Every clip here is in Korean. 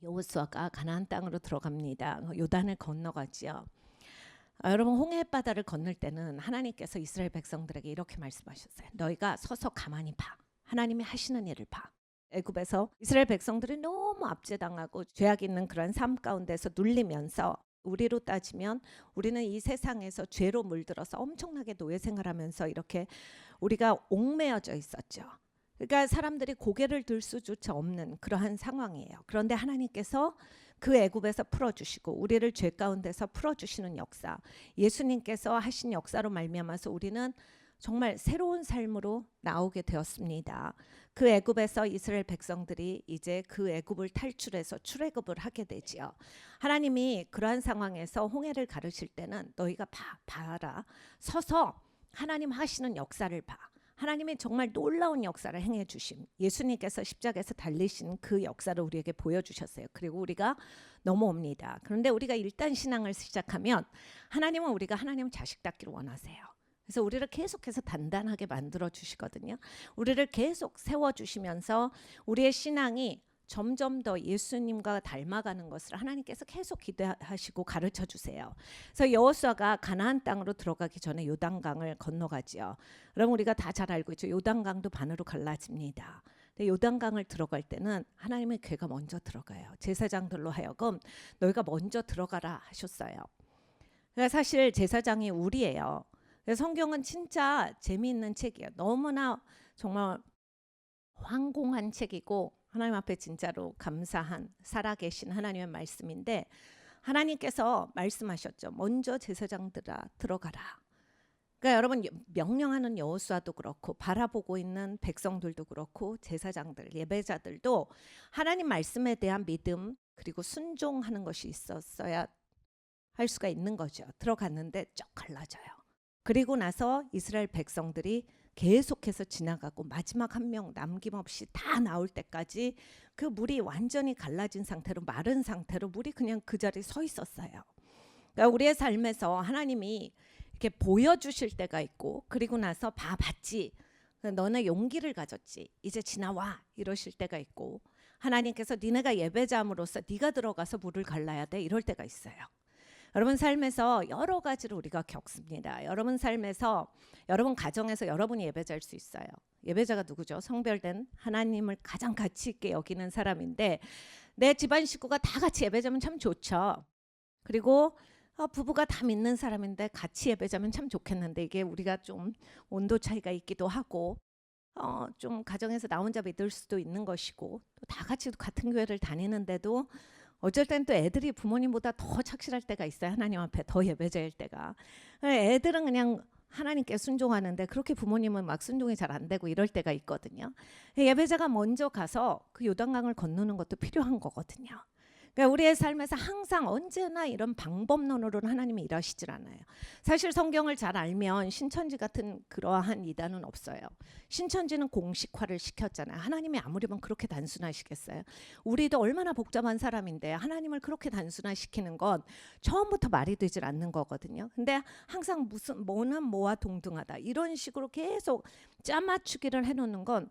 여호수아가 가나안 땅으로 들어갑니다. 요단을 건너가지요. 여러분, 홍해 바다를 건널 때는 하나님께서 이스라엘 백성들에게 이렇게 말씀하셨어요. 너희가 서서 가만히 봐. 하나님이 하시는 일을 봐. 애굽에서 이스라엘 백성들이 너무 압제당하고 죄악 있는 그런 삶 가운데서 눌리면서, 우리로 따지면 우리는 이 세상에서 죄로 물들어서 엄청나게 노예 생활하면서 이렇게 우리가 옥매어져 있었죠. 그러니까 사람들이 고개를 들 수조차 없는 그러한 상황이에요. 그런데 하나님께서 그 애굽에서 풀어주시고 우리를 죄 가운데서 풀어주시는 역사, 예수님께서 하신 역사로 말미암아서 우리는 정말 새로운 삶으로 나오게 되었습니다. 그 애굽에서 이스라엘 백성들이 이제 그 애굽을 탈출해서 출애굽을 하게 되지요. 하나님이 그러한 상황에서 홍해를 가르칠 때는 너희가 봐라. 서서 하나님 하시는 역사를 봐. 하나님이 정말 놀라운 역사를 행해 주심, 예수님께서 십자가에서 달리신 그 역사를 우리에게 보여주셨어요. 그리고 우리가 넘어옵니다. 그런데 우리가 일단 신앙을 시작하면 하나님은 우리가 하나님 자식답기를 원하세요. 그래서 우리를 계속해서 단단하게 만들어 주시거든요. 우리를 계속 세워주시면서 우리의 신앙이 점점 더 예수님과 닮아가는 것을 하나님께서 계속 기대하시고 가르쳐 주세요. 그래서 여호수아가 가나안 땅으로 들어가기 전에 요단강을 건너가지요. 여러분, 우리가 다 잘 알고 있죠. 요단강도 반으로 갈라집니다. 근데 요단강을 들어갈 때는 하나님의 괴가 먼저 들어가요. 제사장들로 하여금 너희가 먼저 들어가라 하셨어요. 그러니까 사실 제사장이 우리예요. 성경은 진짜 재미있는 책이에요. 너무나 정말 황공한 책이고 하나님 앞에 진짜로 감사한 살아계신 하나님의 말씀인데, 하나님께서 말씀하셨죠. 먼저 제사장들아 들어가라. 그러니까 여러분, 명령하는 여호수아도 그렇고 바라보고 있는 백성들도 그렇고 제사장들, 예배자들도 하나님 말씀에 대한 믿음 그리고 순종하는 것이 있었어야 할 수가 있는 거죠. 들어갔는데 쭉 갈라져요. 그리고 나서 이스라엘 백성들이 계속해서 지나가고 마지막 한 명 남김없이 다 나올 때까지 그 물이 완전히 갈라진 상태로, 마른 상태로 물이 그냥 그 자리에 서 있었어요. 그러니까 우리의 삶에서 하나님이 이렇게 보여주실 때가 있고, 그리고 나서 봤지, 너네 용기를 가졌지, 이제 지나와 이러실 때가 있고, 하나님께서 니네가 예배자함으로써 네가 들어가서 물을 갈라야 돼 이럴 때가 있어요. 여러분 삶에서 여러 가지를 우리가 겪습니다. 여러분 삶에서, 여러분 가정에서 여러분이 예배자일 수 있어요. 예배자가 누구죠? 성별된 하나님을 가장 가치 있게 여기는 사람인데, 내 집안 식구가 다 같이 예배자면 참 좋죠. 그리고 부부가 다 믿는 사람인데 같이 예배자면 참 좋겠는데, 이게 우리가 좀 온도 차이가 있기도 하고, 좀 가정에서 나 혼자 믿을 수도 있는 것이고, 또 다 같이 같은 교회를 다니는데도 어쩔 땐 또 애들이 부모님보다 더 착실할 때가 있어요. 하나님 앞에 더 예배자일 때가. 애들은 그냥 하나님께 순종하는데 그렇게 부모님은 막 순종이 잘 안 되고 이럴 때가 있거든요. 예배자가 먼저 가서 그 요단강을 건너는 것도 필요한 거거든요. 그러니까 우리의 삶에서 항상 언제나 이런 방법론으로는 하나님이 일하시질 않아요. 사실 성경을 잘 알면 신천지 같은 그러한 이단은 없어요. 신천지는 공식화를 시켰잖아요. 하나님이 아무리면 그렇게 단순화시켰어요. 우리도 얼마나 복잡한 사람인데 하나님을 그렇게 단순화시키는 건 처음부터 말이 되질 않는 거거든요. 근데 항상 뭐는 뭐와 동등하다 이런 식으로 계속 짜맞추기를 해놓는 건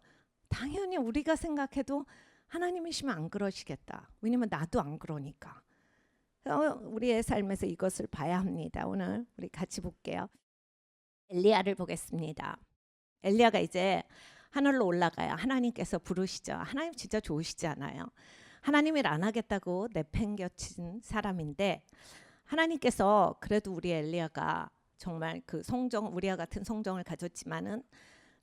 당연히 우리가 생각해도 하나님이시면 안 그러시겠다. 왜냐면 나도 안 그러니까. 우리의 삶에서 이것을 봐야 합니다. 오늘 우리 같이 볼게요. 엘리야를 보겠습니다. 엘리야가 이제 하늘로 올라가요. 하나님께서 부르시죠. 하나님 진짜 좋으시지 않아요? 하나님이 일 안 하겠다고 내팽겨친 사람인데, 하나님께서 그래도 우리 엘리야가 정말 그 성정, 우리와 같은 성정을 가졌지만은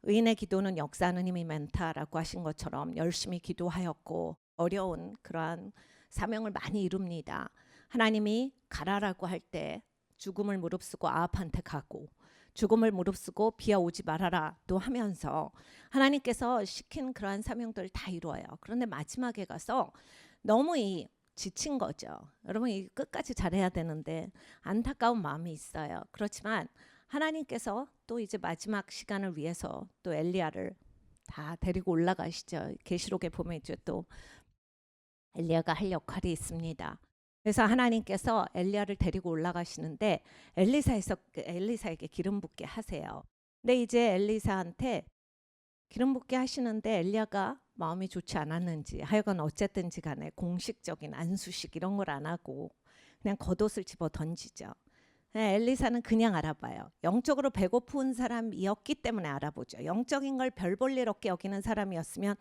의인의 기도는 역사하는 힘이 많다라고 하신 것처럼 열심히 기도하였고 어려운 그러한 사명을 많이 이룹니다. 하나님이 가라라고 할 때 죽음을 무릅쓰고 아합한테 가고, 죽음을 무릅쓰고 비야 오지 말아라 또 하면서 하나님께서 시킨 그러한 사명들을 다 이루어요. 그런데 마지막에 가서 너무 지친 거죠. 여러분, 이 끝까지 잘해야 되는데 안타까운 마음이 있어요. 그렇지만 하나님께서 또 이제 마지막 시간을 위해서 또 엘리야를 다 데리고 올라가시죠. 계시록에 보면 이제 또 엘리야가 할 역할이 있습니다. 그래서 하나님께서 엘리야를 데리고 올라가시는데 엘리사에게 기름 붓게 하세요. 근데 이제 엘리사한테 기름 붓게 하시는데 엘리야가 마음이 좋지 않았는지 하여간 어쨌든지 간에 공식적인 안수식 이런 걸 안 하고 그냥 겉옷을 집어 던지죠. 엘리사는 그냥 알아봐요. 영적으로 배고픈 사람이었기 때문에 알아보죠. 영적인 걸 별 볼 일 없게 여기는 사람이었으면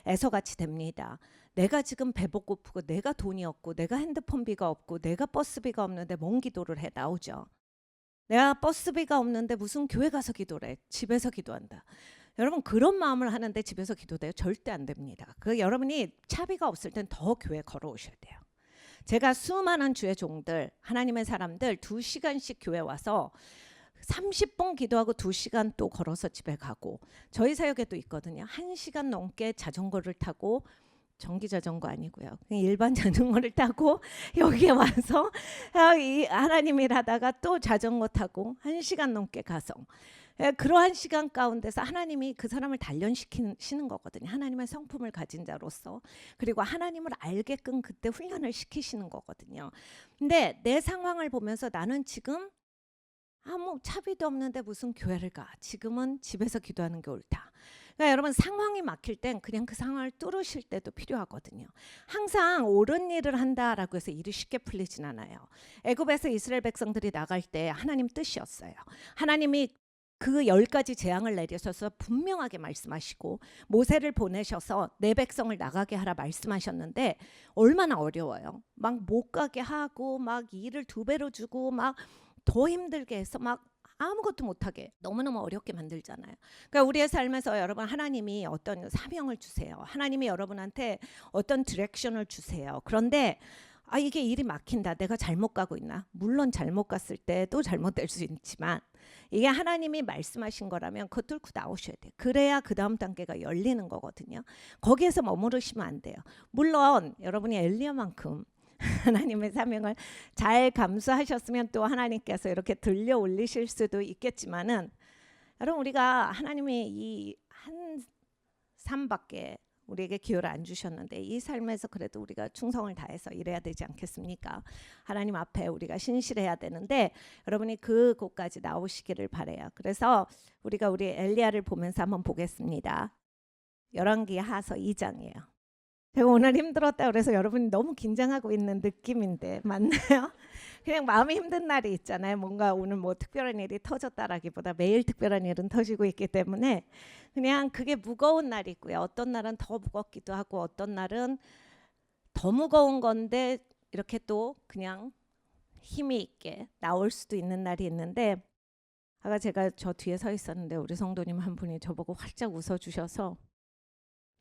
애서같이 됩니다. 내가 지금 배고프고 내가 돈이 없고 내가 핸드폰비가 없고 내가 버스비가 없는데 뭔 기도를 해 나오죠. 내가 버스비가 없는데 무슨 교회 가서 기도를 해. 집에서 기도한다. 여러분 그런 마음을 하는데 집에서 기도돼요? 절대 안 됩니다. 여러분이 차비가 없을 땐 더 교회 걸어오셔야 돼요. 제가 수많은 주의 종들, 하나님의 사람들 2시간씩 교회 와서 30분 기도하고 2시간 또 걸어서 집에 가고, 저희 사역에도 있거든요. 1시간 넘게 자전거를 타고, 전기 자전거 아니고요. 그냥 일반 자전거를 타고 여기에 와서 이 하나님 일하다가 또 자전거 타고 1시간 넘게 가서, 그러한 시간 가운데서 하나님이 그 사람을 단련시키시는 거거든요. 하나님의 성품을 가진 자로서, 그리고 하나님을 알게끔 그때 훈련을 시키시는 거거든요. 근데 내 상황을 보면서 나는 지금 아무 차비도 없는데 무슨 교회를 가. 지금은 집에서 기도하는 게 옳다. 그러니까 여러분 상황이 막힐 땐 그냥 그 상황을 뚫으실 때도 필요하거든요. 항상 옳은 일을 한다라고 해서 일이 쉽게 풀리진 않아요. 애굽에서 이스라엘 백성들이 나갈 때 하나님 뜻이었어요. 하나님이 그 10가지 재앙을 내리셔서 분명하게 말씀하시고 모세를 보내셔서 내 백성을 나가게 하라 말씀하셨는데 얼마나 어려워요. 막 못 가게 하고 막 일을 2배로 주고 막 더 힘들게 해서 막 아무것도 못하게 너무너무 어렵게 만들잖아요. 그러니까 우리의 삶에서 여러분 하나님이 어떤 사명을 주세요. 하나님이 여러분한테 어떤 디렉션을 주세요. 그런데 이게 일이 막힌다. 내가 잘못 가고 있나? 물론 잘못 갔을 때도 잘못될 수 있지만 이게 하나님이 말씀하신 거라면 그거 뚫고 나오셔야 돼요. 그래야 그 다음 단계가 열리는 거거든요. 거기에서 머무르시면 안 돼요. 물론 여러분이 엘리야만큼 하나님의 사명을 잘 감수하셨으면 또 하나님께서 이렇게 들려 올리실 수도 있겠지만은, 여러분 우리가 하나님이 이 한 삶밖에 우리에게 기회를 안 주셨는데 이 삶에서 그래도 우리가 충성을 다해서 일해야 되지 않겠습니까? 하나님 앞에 우리가 신실해야 되는데 여러분이 그곳까지 나오시기를 바래요. 그래서 우리가 우리 엘리야를 보면서 한번 보겠습니다. 열왕기하서 2장이에요. 제가 오늘 힘들었다 그래서 여러분이 너무 긴장하고 있는 느낌인데 맞나요? 그냥 마음이 힘든 날이 있잖아요. 뭔가 오늘 뭐 특별한 일이 터졌다라기보다 매일 특별한 일은 터지고 있기 때문에 그냥 그게 무거운 날이고요. 어떤 날은 더 무겁기도 하고 어떤 날은 더 무거운 건데 이렇게 또 그냥 힘이 있게 나올 수도 있는 날이 있는데, 아까 제가 저 뒤에 서 있었는데 우리 성도님 한 분이 저보고 활짝 웃어주셔서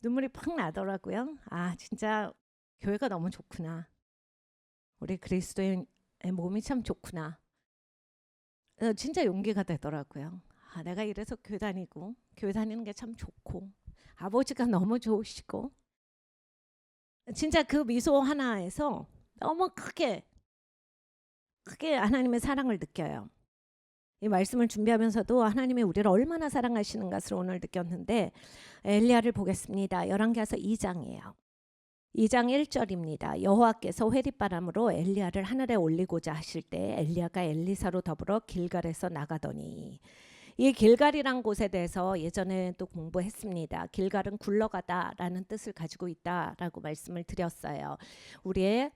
눈물이 팍 나더라고요. 진짜 교회가 너무 좋구나. 우리 그리스도의 몸이 참 좋구나. 진짜 용기가 되더라고요. 내가 이래서 교회 다니고 교회 다니는 게 참 좋고 아버지가 너무 좋으시고, 진짜 그 미소 하나에서 너무 크게 하나님의 사랑을 느껴요. 이 말씀을 준비하면서도 하나님이 우리를 얼마나 사랑하시는 것을 오늘 느꼈는데, 엘리야를 보겠습니다. 열왕기하서 2장이에요. 2장 1절입니다. 여호와께서 회리바람으로 엘리야를 하늘에 올리고자 하실 때 엘리야가 엘리사로 더불어 길갈에서 나가더니, 이 길갈이란 곳에 대해서 예전에도 공부했습니다. 길갈은 굴러가다라는 뜻을 가지고 있다라고 말씀을 드렸어요. 우리의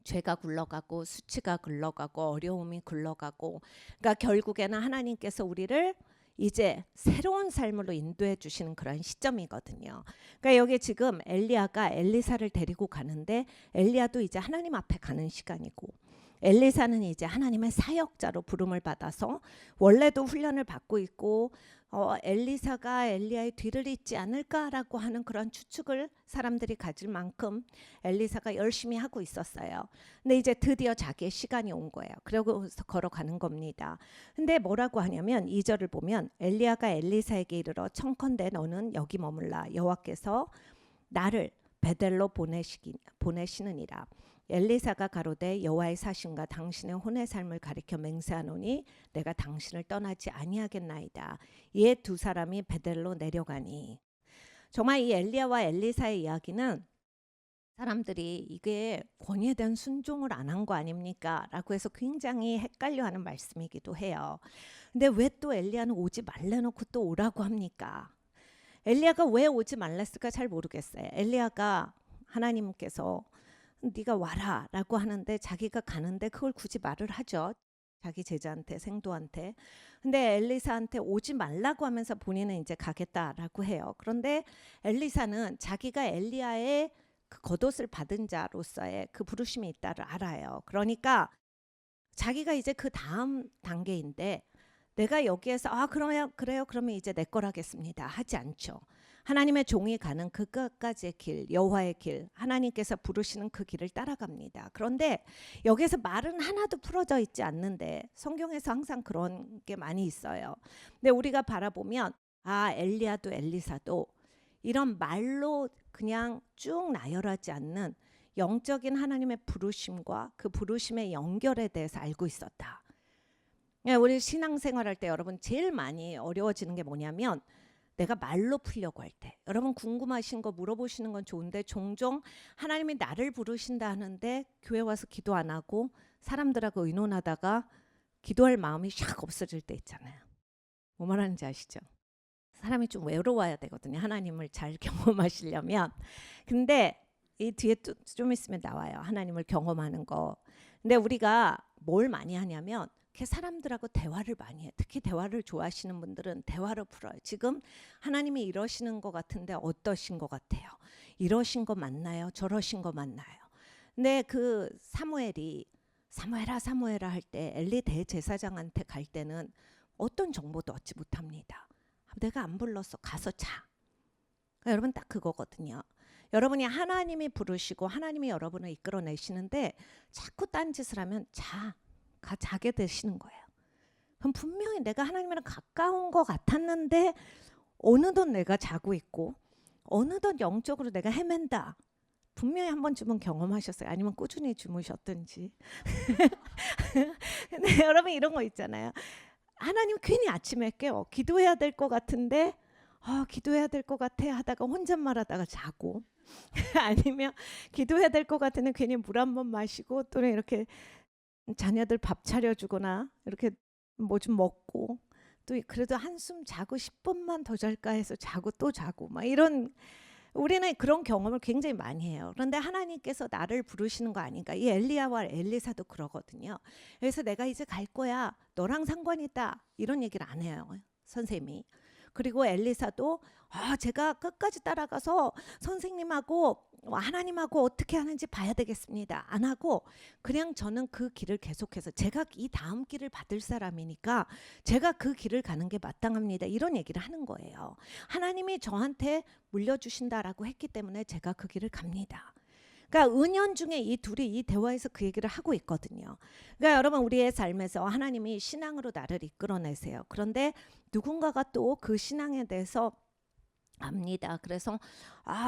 죄가 굴러가고 수치가 굴러가고 어려움이 굴러가고, 그러니까 결국에는 하나님께서 우리를 이제 새로운 삶으로 인도해 주시는 그런 시점이거든요. 그러니까 여기 지금 엘리야가 엘리사를 데리고 가는데 엘리야도 이제 하나님 앞에 가는 시간이고, 엘리사는 이제 하나님의 사역자로 부름을 받아서 원래도 훈련을 받고 있고 엘리사가 엘리야의 뒤를 잇지 않을까라고 하는 그런 추측을 사람들이 가질 만큼 엘리사가 열심히 하고 있었어요. 근데 이제 드디어 자기의 시간이 온 거예요. 그러고서 걸어가는 겁니다. 근데 뭐라고 하냐면 2절을 보면 엘리야가 엘리사에게 이르러 청컨대 너는 여기 머물라. 여호와께서 나를 베델로 보내시느니라. 엘리사가 가로되 여호와의 사신과 당신의 혼의 삶을 가리켜 맹세하노니 내가 당신을 떠나지 아니하겠나이다. 이에 두 사람이 베델로 내려가니. 정말 이 엘리야와 엘리사의 이야기는 사람들이 이게 권위에 대한 순종을 안 한 거 아닙니까? 라고 해서 굉장히 헷갈려하는 말씀이기도 해요. 근데 왜 또 엘리야는 오지 말래놓고 또 오라고 합니까? 엘리야가 왜 오지 말랬을까 잘 모르겠어요. 엘리야가 하나님께서 네가 와라라고 하는데 자기가 가는데 그걸 굳이 말을 하죠. 자기 제자한테, 생도한테. 근데 엘리사한테 오지 말라고 하면서 본인은 이제 가겠다라고 해요. 그런데 엘리사는 자기가 엘리야의 그 겉옷을 받은 자로서의 그 부르심이 있다를 알아요. 그러니까 자기가 이제 그 다음 단계인데 내가 여기에서 그래요 그러면 이제 내 거라겠습니다 하지 않죠. 하나님의 종이 가는 그 끝까지의 길, 여호와의 길, 하나님께서 부르시는 그 길을 따라갑니다. 그런데 여기에서 말은 하나도 풀어져 있지 않는데 성경에서 항상 그런 게 많이 있어요. 근데 우리가 바라보면 엘리야도 엘리사도 이런 말로 그냥 쭉 나열하지 않는 영적인 하나님의 부르심과 그 부르심의 연결에 대해서 알고 있었다. 우리 신앙생활할 때 여러분 제일 많이 어려워지는 게 뭐냐면 내가 말로 풀려고 할 때, 여러분 궁금하신 거 물어보시는 건 좋은데 종종 하나님이 나를 부르신다 하는데 교회 와서 기도 안 하고 사람들하고 의논하다가 기도할 마음이 샥 없어질 때 있잖아요. 뭐 말하는지 아시죠? 사람이 좀 외로워야 되거든요. 하나님을 잘 경험하시려면. 근데 이 뒤에 좀 있으면 나와요. 하나님을 경험하는 거. 근데 우리가 뭘 많이 하냐면 사람들하고 대화를 많이 해. 특히 대화를 좋아하시는 분들은 대화로 풀어요. 지금 하나님이 이러시는 것 같은데 어떠신 것 같아요? 이러신 거 맞나요? 저러신 거 맞나요? 근데 그 사무엘이 사무엘아 할 때 엘리 대제사장한테 갈 때는 어떤 정보도 얻지 못합니다. 내가 안 불렀어. 가서 자. 그러니까 여러분 딱 그거거든요. 여러분이 하나님이 부르시고 하나님이 여러분을 이끌어내시는데 자꾸 딴짓을 하면 자게 되시는 거예요. 그럼 분명히 내가 하나님이랑 가까운 것 같았는데 어느덧 내가 자고 있고 어느덧 영적으로 내가 헤맨다. 분명히 한 번쯤은 경험하셨어요. 아니면 꾸준히 주무셨든지. 근데 여러분 이런 거 있잖아요. 하나님 괜히 아침에 깨워. 기도해야 될 것 같은데 기도해야 될 것 같아 하다가 혼잣말 하다가 자고 아니면 기도해야 될 것 같은데 괜히 물 한 번 마시고 또는 이렇게 자녀들 밥 차려주거나 이렇게 뭐 좀 먹고 또 그래도 한숨 자고 10분만 더 잘까 해서 자고 또 자고 막 이런 우리는 그런 경험을 굉장히 많이 해요. 그런데 하나님께서 나를 부르시는 거 아닌가. 이 엘리야와 엘리사도 그러거든요. 그래서 내가 이제 갈 거야. 너랑 상관이 있다. 이런 얘기를 안 해요. 선생님이. 그리고 엘리사도 제가 끝까지 따라가서 선생님하고 하나님하고 어떻게 하는지 봐야 되겠습니다. 안 하고 그냥 저는 그 길을 계속해서 제가 이 다음 길을 받을 사람이니까 제가 그 길을 가는 게 마땅합니다. 이런 얘기를 하는 거예요. 하나님이 저한테 물려주신다라고 했기 때문에 제가 그 길을 갑니다. 그러니까 은연중에 이 둘이 이 대화에서 그 얘기를 하고 있거든요. 그러니까 여러분 우리의 삶에서 하나님이 신앙으로 나를 이끌어내세요. 그런데 누군가가 또 그 신앙에 대해서 압니다. 그래서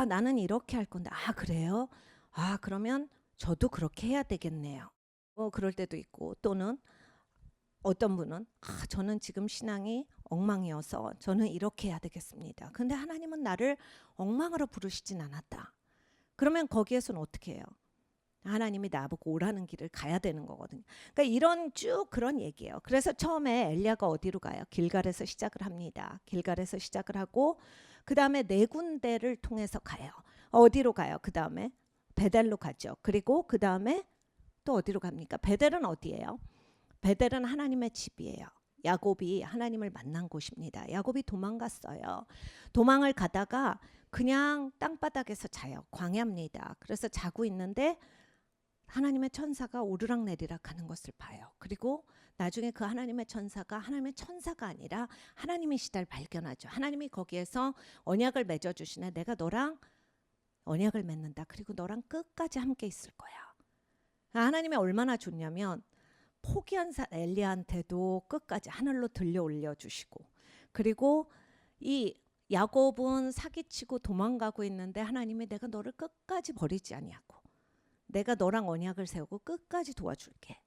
나는 이렇게 할 건데 그래요? 그러면 저도 그렇게 해야 되겠네요. 그럴 때도 있고 또는 어떤 분은 저는 지금 신앙이 엉망이어서 저는 이렇게 해야 되겠습니다. 근데 하나님은 나를 엉망으로 부르시진 않았다. 그러면 거기에서는 어떻게 해요? 하나님이 나보고 오라는 길을 가야 되는 거거든요. 그러니까 이런 쭉 그런 얘기예요. 그래서 처음에 엘리야가 어디로 가요? 길갈에서 시작을 합니다. 길갈에서 시작을 하고 그 다음에 네 군데를 통해서 가요. 어디로 가요? 그 다음에 베델로 가죠. 그리고 그 다음에 또 어디로 갑니까? 베델은 어디예요? 베델은 하나님의 집이에요. 야곱이 하나님을 만난 곳입니다. 야곱이 도망갔어요. 도망을 가다가 그냥 땅바닥에서 자요. 광야입니다. 그래서 자고 있는데 하나님의 천사가 오르락내리락 하는 것을 봐요. 그리고 나중에 그 하나님의 천사가 하나님의 천사가 아니라 하나님이시다를 발견하죠. 하나님이 거기에서 언약을 맺어주시네. 내가 너랑 언약을 맺는다. 그리고 너랑 끝까지 함께 있을 거야. 하나님이 얼마나 좋냐면 포기한 엘리야한테도 끝까지 하늘로 들려 올려주시고 그리고 이 야곱은 사기치고 도망가고 있는데 하나님이 내가 너를 끝까지 버리지 아니하고 내가 너랑 언약을 세우고 끝까지 도와줄게.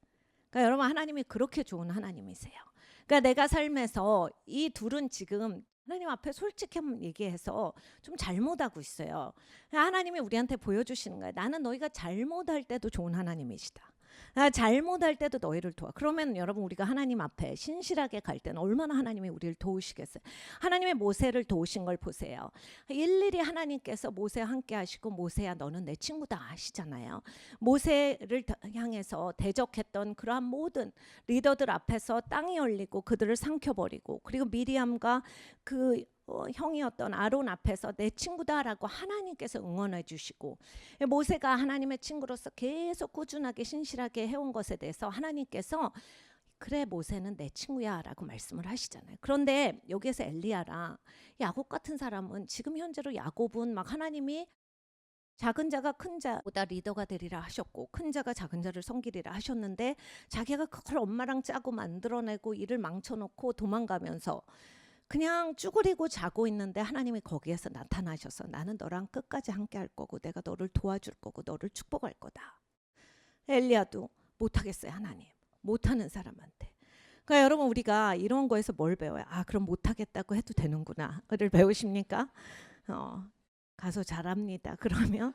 그러니까 여러분 하나님이 그렇게 좋은 하나님이세요. 그러니까 내가 삶에서 이 둘은 지금 하나님 앞에 솔직히 한번 얘기해서 좀 잘못하고 있어요. 하나님이 우리한테 보여주시는 거예요. 나는 너희가 잘못할 때도 좋은 하나님이시다. 나 잘못할 때도 너희를 도와. 그러면 여러분 우리가 하나님 앞에 신실하게 갈 때는 얼마나 하나님이 우리를 도우시겠어요. 하나님의 모세를 도우신 걸 보세요. 일일이 하나님께서 모세와 함께 하시고 모세야 너는 내 친구다 하시잖아요. 모세를 향해서 대적했던 그러한 모든 리더들 앞에서 땅이 열리고 그들을 삼켜버리고 그리고 미리암과 그 형이었던 아론 앞에서 내 친구다라고 하나님께서 응원해 주시고 모세가 하나님의 친구로서 계속 꾸준하게 신실하게 해온 것에 대해서 하나님께서 그래 모세는 내 친구야 라고 말씀을 하시잖아요. 그런데 여기에서 엘리야랑 야곱 같은 사람은 지금 현재로 야곱은 막 하나님이 작은 자가 큰 자보다 리더가 되리라 하셨고 큰 자가 작은 자를 섬기리라 하셨는데 자기가 그걸 엄마랑 짜고 만들어내고 일을 망쳐놓고 도망가면서 그냥 쭈그리고 자고 있는데 하나님이 거기에서 나타나셔서 나는 너랑 끝까지 함께 할 거고 내가 너를 도와줄 거고 너를 축복할 거다. 엘리야도 못하겠어요. 하나님. 못하는 사람한테. 그러니까 여러분 우리가 이런 거에서 뭘 배워요? 아 그럼 못하겠다고 해도 되는구나를 배우십니까? 가서 잘합니다. 그러면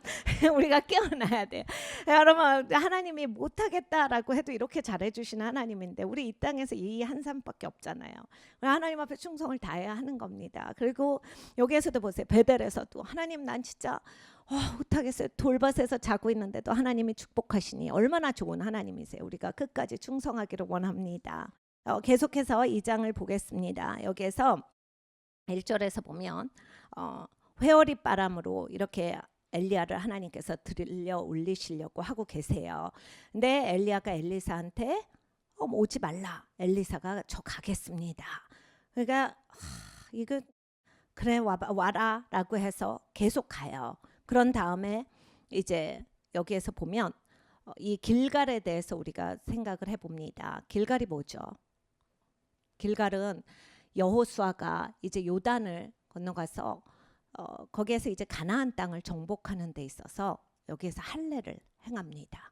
우리가 깨어나야 돼요. 여러분 하나님이 못하겠다라고 해도 이렇게 잘해주시는 하나님인데 우리 이 땅에서 이 한 삶밖에 없잖아요. 하나님 앞에 충성을 다해야 하는 겁니다. 그리고 여기에서도 보세요. 베델에서도 하나님 난 진짜 못하겠어요. 돌밭에서 자고 있는데도 하나님이 축복하시니 얼마나 좋은 하나님이세요. 우리가 끝까지 충성하기를 원합니다. 계속해서 2장을 보겠습니다. 여기에서 1절에서 보면 회오리 바람으로 이렇게 엘리야를 하나님께서 들려 올리시려고 하고 계세요. 근데 엘리야가 엘리사한테 오지 말라. 엘리사가 저 가겠습니다. 그러니까 이거 그래 와라라고 해서 계속 가요. 그런 다음에 이제 여기에서 보면 이 길갈에 대해서 우리가 생각을 해봅니다. 길갈이 뭐죠? 길갈은 여호수아가 이제 요단을 건너가서 거기에서 이제 가나안 땅을 정복하는 데 있어서 여기에서 할례를 행합니다.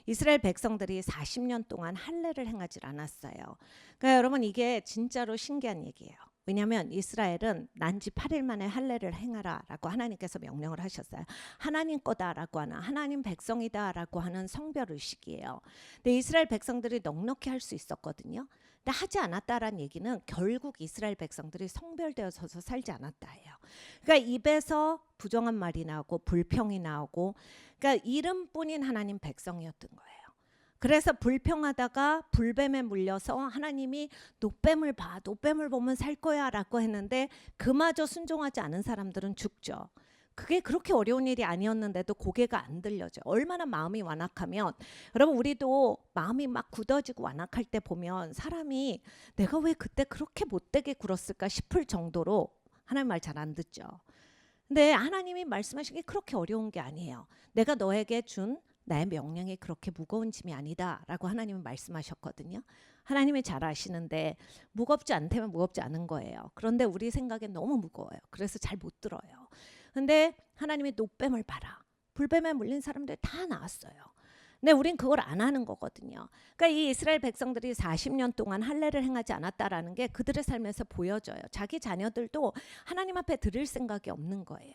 이스라엘 백성들이 40년 동안 할례를 행하지 않았어요. 그러니까 여러분 이게 진짜로 신기한 얘기예요. 왜냐하면 이스라엘은 난지 8일 만에 할례를 행하라라고 하나님께서 명령을 하셨어요. 하나님 거다라고 하는 하나님 백성이다라고 하는 성별의식이에요. 근데 이스라엘 백성들이 넉넉히 할 수 있었거든요. 근데 하지 않았다라는 얘기는 결국 이스라엘 백성들이 성별되어서 살지 않았다예요. 그러니까 입에서 부정한 말이 나오고 불평이 나오고 그러니까 이름뿐인 하나님 백성이었던 거예요. 그래서 불평하다가 불뱀에 물려서 하나님이 노뱀을 봐. 노뱀을 보면 살 거야 라고 했는데 그마저 순종하지 않은 사람들은 죽죠. 그게 그렇게 어려운 일이 아니었는데도 고개가 안 들려져. 얼마나 마음이 완악하면 여러분 우리도 마음이 막 굳어지고 완악할 때 보면 사람이 내가 왜 그때 그렇게 못되게 굴었을까 싶을 정도로 하나님 말 잘 안 듣죠. 근데 하나님이 말씀하신 게 그렇게 어려운 게 아니에요. 내가 너에게 준 나의 명령이 그렇게 무거운 짐이 아니다라고 하나님은 말씀하셨거든요. 하나님이 잘 아시는데 무겁지 않다면 무겁지 않은 거예요. 그런데 우리 생각엔 너무 무거워요. 그래서 잘 못 들어요. 근데 하나님이 노뱀을 봐라. 불뱀에 물린 사람들 다 나왔어요. 근데 우린 그걸 안 하는 거거든요. 그러니까 이 이스라엘 백성들이 40년 동안 할례를 행하지 않았다라는 게 그들의 삶에서 보여져요. 자기 자녀들도 하나님 앞에 드릴 생각이 없는 거예요.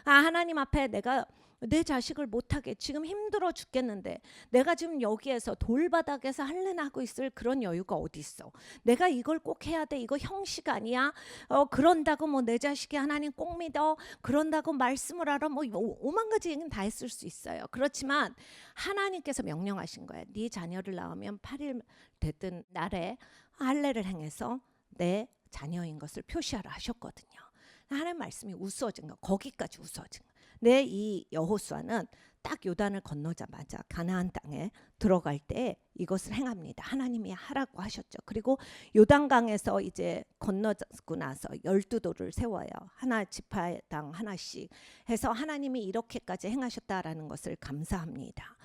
하나님 앞에 내가 내 자식을 못하게 지금 힘들어 죽겠는데 내가 지금 여기에서 돌바닥에서 할례나 하고 있을 그런 여유가 어디 있어. 내가 이걸 꼭 해야 돼. 이거 형식 아니야. 그런다고 뭐 내 자식이 하나님 꼭 믿어. 그런다고 말씀을 알아. 뭐 오만 가지 얘기는 다 했을 수 있어요. 그렇지만 하나님께서 명령하신 거예요. 네 자녀를 낳으면 8일 됐든 날에 할례를 행해서 내 자녀인 것을 표시하라 하셨거든요. 하나님 말씀이 우스워진 거. 거기까지 우스워진 거. 내 이 여호수아는 딱 요단을 건너자마자 가나안 땅에 들어갈 때 이것을 행합니다. 하나님이 하라고 하셨죠. 그리고 요단강에서 이제 건너고 나서 12돌을 세워요. 하나 지파당 하나씩 해서 하나님이 이렇게까지 행하셨다라는 것을 감사합니다.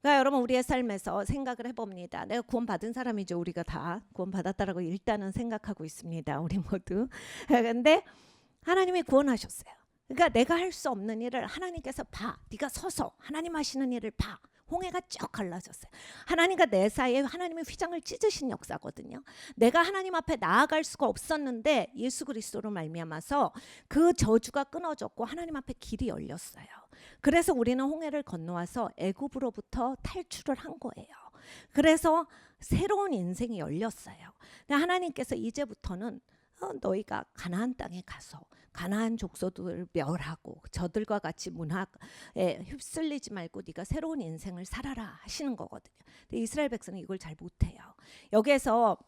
그러니까 여러분 우리의 삶에서 생각을 해봅니다. 내가 구원받은 사람이죠. 우리가 다 구원받았다라고 일단은 생각하고 있습니다. 우리 모두. 그런데 하나님이 구원하셨어요. 그러니까 내가 할 수 없는 일을 하나님께서 봐. 네가 서서 하나님 하시는 일을 봐. 홍해가 쭉 갈라졌어요. 하나님과 내 사이에 하나님의 휘장을 찢으신 역사거든요. 내가 하나님 앞에 나아갈 수가 없었는데 예수 그리스도로 말미암아서 그 저주가 끊어졌고 하나님 앞에 길이 열렸어요. 그래서 우리는 홍해를 건너와서 애굽으로부터 탈출을 한 거예요. 그래서 새로운 인생이 열렸어요. 그러니까 하나님께서 이제부터는 너희가 가나안 땅에 가서 가나안 족속들을 멸하고 저들과 같이 문화에 휩쓸리지 말고 네가 새로운 인생을 살아라 하시는 거거든요. 근데 이스라엘 백성은 이걸 잘 못해요. 여기에서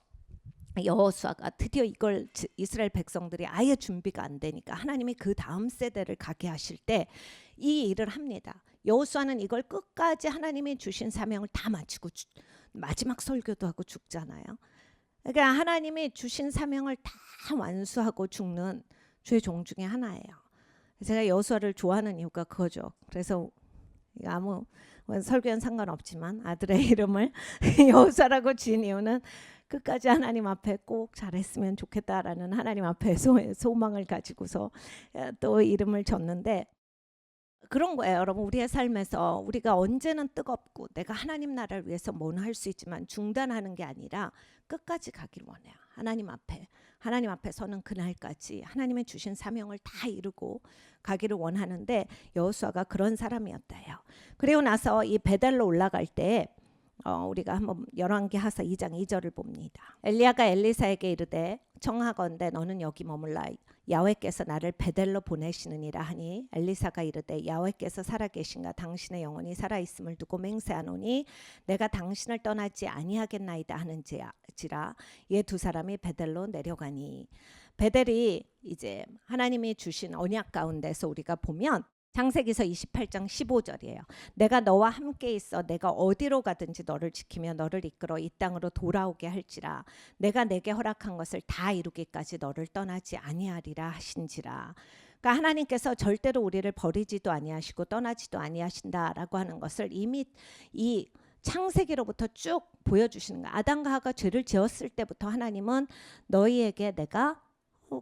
여호수아가 드디어 이걸 이스라엘 백성들이 아예 준비가 안 되니까 하나님이 그 다음 세대를 가게 하실 때 이 일을 합니다. 여호수아는 이걸 끝까지 하나님이 주신 사명을 다 마치고 마지막 설교도 하고 죽잖아요. 그러니까 하나님이 주신 사명을 다 완수하고 죽는 주의 종 중에 하나예요. 제가 여호수아를 좋아하는 이유가 그거죠. 그래서 아무 설교는 상관없지만 아들의 이름을 여호수아라고 지은 이유는 끝까지 하나님 앞에 꼭 잘했으면 좋겠다라는 하나님 앞에 소망을 가지고서 또 이름을 줬는데, 그런 거예요. 여러분, 우리의 삶에서 우리가 언제는 뜨겁고 내가 하나님 나라를 위해서 뭐는 할 수 있지만 중단하는 게 아니라 끝까지 가길 원해요. 하나님 앞에 서는 그날까지 하나님의 주신 사명을 다 이루고 가기를 원하는데 여호수아가 그런 사람이었대요. 그리고 나서 이 베델로 올라갈 때 우리가 한번 열왕기하서 2장 2절을 봅니다. 엘리야가 엘리사에게 이르되 청하건대 너는 여기 머물라 야훼께서 나를 베델로 보내시느니라 하니 엘리사가 이르되 야훼께서 살아계신가 당신의 영혼이 살아있음을 두고 맹세하노니 내가 당신을 떠나지 아니하겠나이다 하는지라 이 두 사람이 베델로 내려가니, 베델이 이제 하나님이 주신 언약 가운데서 우리가 보면 창세기서 28장 15절이에요. 내가 너와 함께 있어 내가 어디로 가든지 너를 지키며 너를 이끌어 이 땅으로 돌아오게 할지라 내가 내게 허락한 것을 다 이루기까지 너를 떠나지 아니하리라 하신지라. 그러니까 하나님께서 절대로 우리를 버리지도 아니하시고 떠나지도 아니하신다라고 하는 것을 이미 이 창세기로부터 쭉 보여주시는 거예요. 아담과 하와가 죄를 지었을 때부터 하나님은 너희에게 내가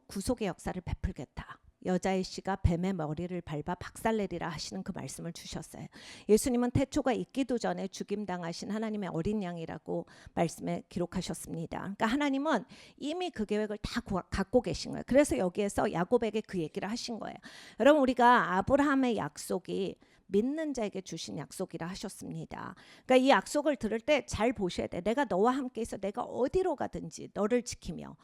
구속의 역사를 베풀겠다. 여자의 씨가 뱀의 머리를 밟아 박살내리라 하시는 그 말씀을 주셨어요. 예수님은 태초가 있기도 전에 죽임당하신 하나님의 어린 양이라고 말씀에 기록하셨습니다. 그러니까 하나님은 이미 그 계획을 다 갖고 계신 거예요. 그래서 여기에서 야곱에게 그 얘기를 하신 거예요. 여러분, 우리가 아브라함의 약속이 믿는 자에게 주신 약속이라 하셨습니다. 그러니까 이 약속을 들을 때 잘 보셔야 돼. 내가 너와 함께 있어 내가 어디로 가든지 너를 지키며.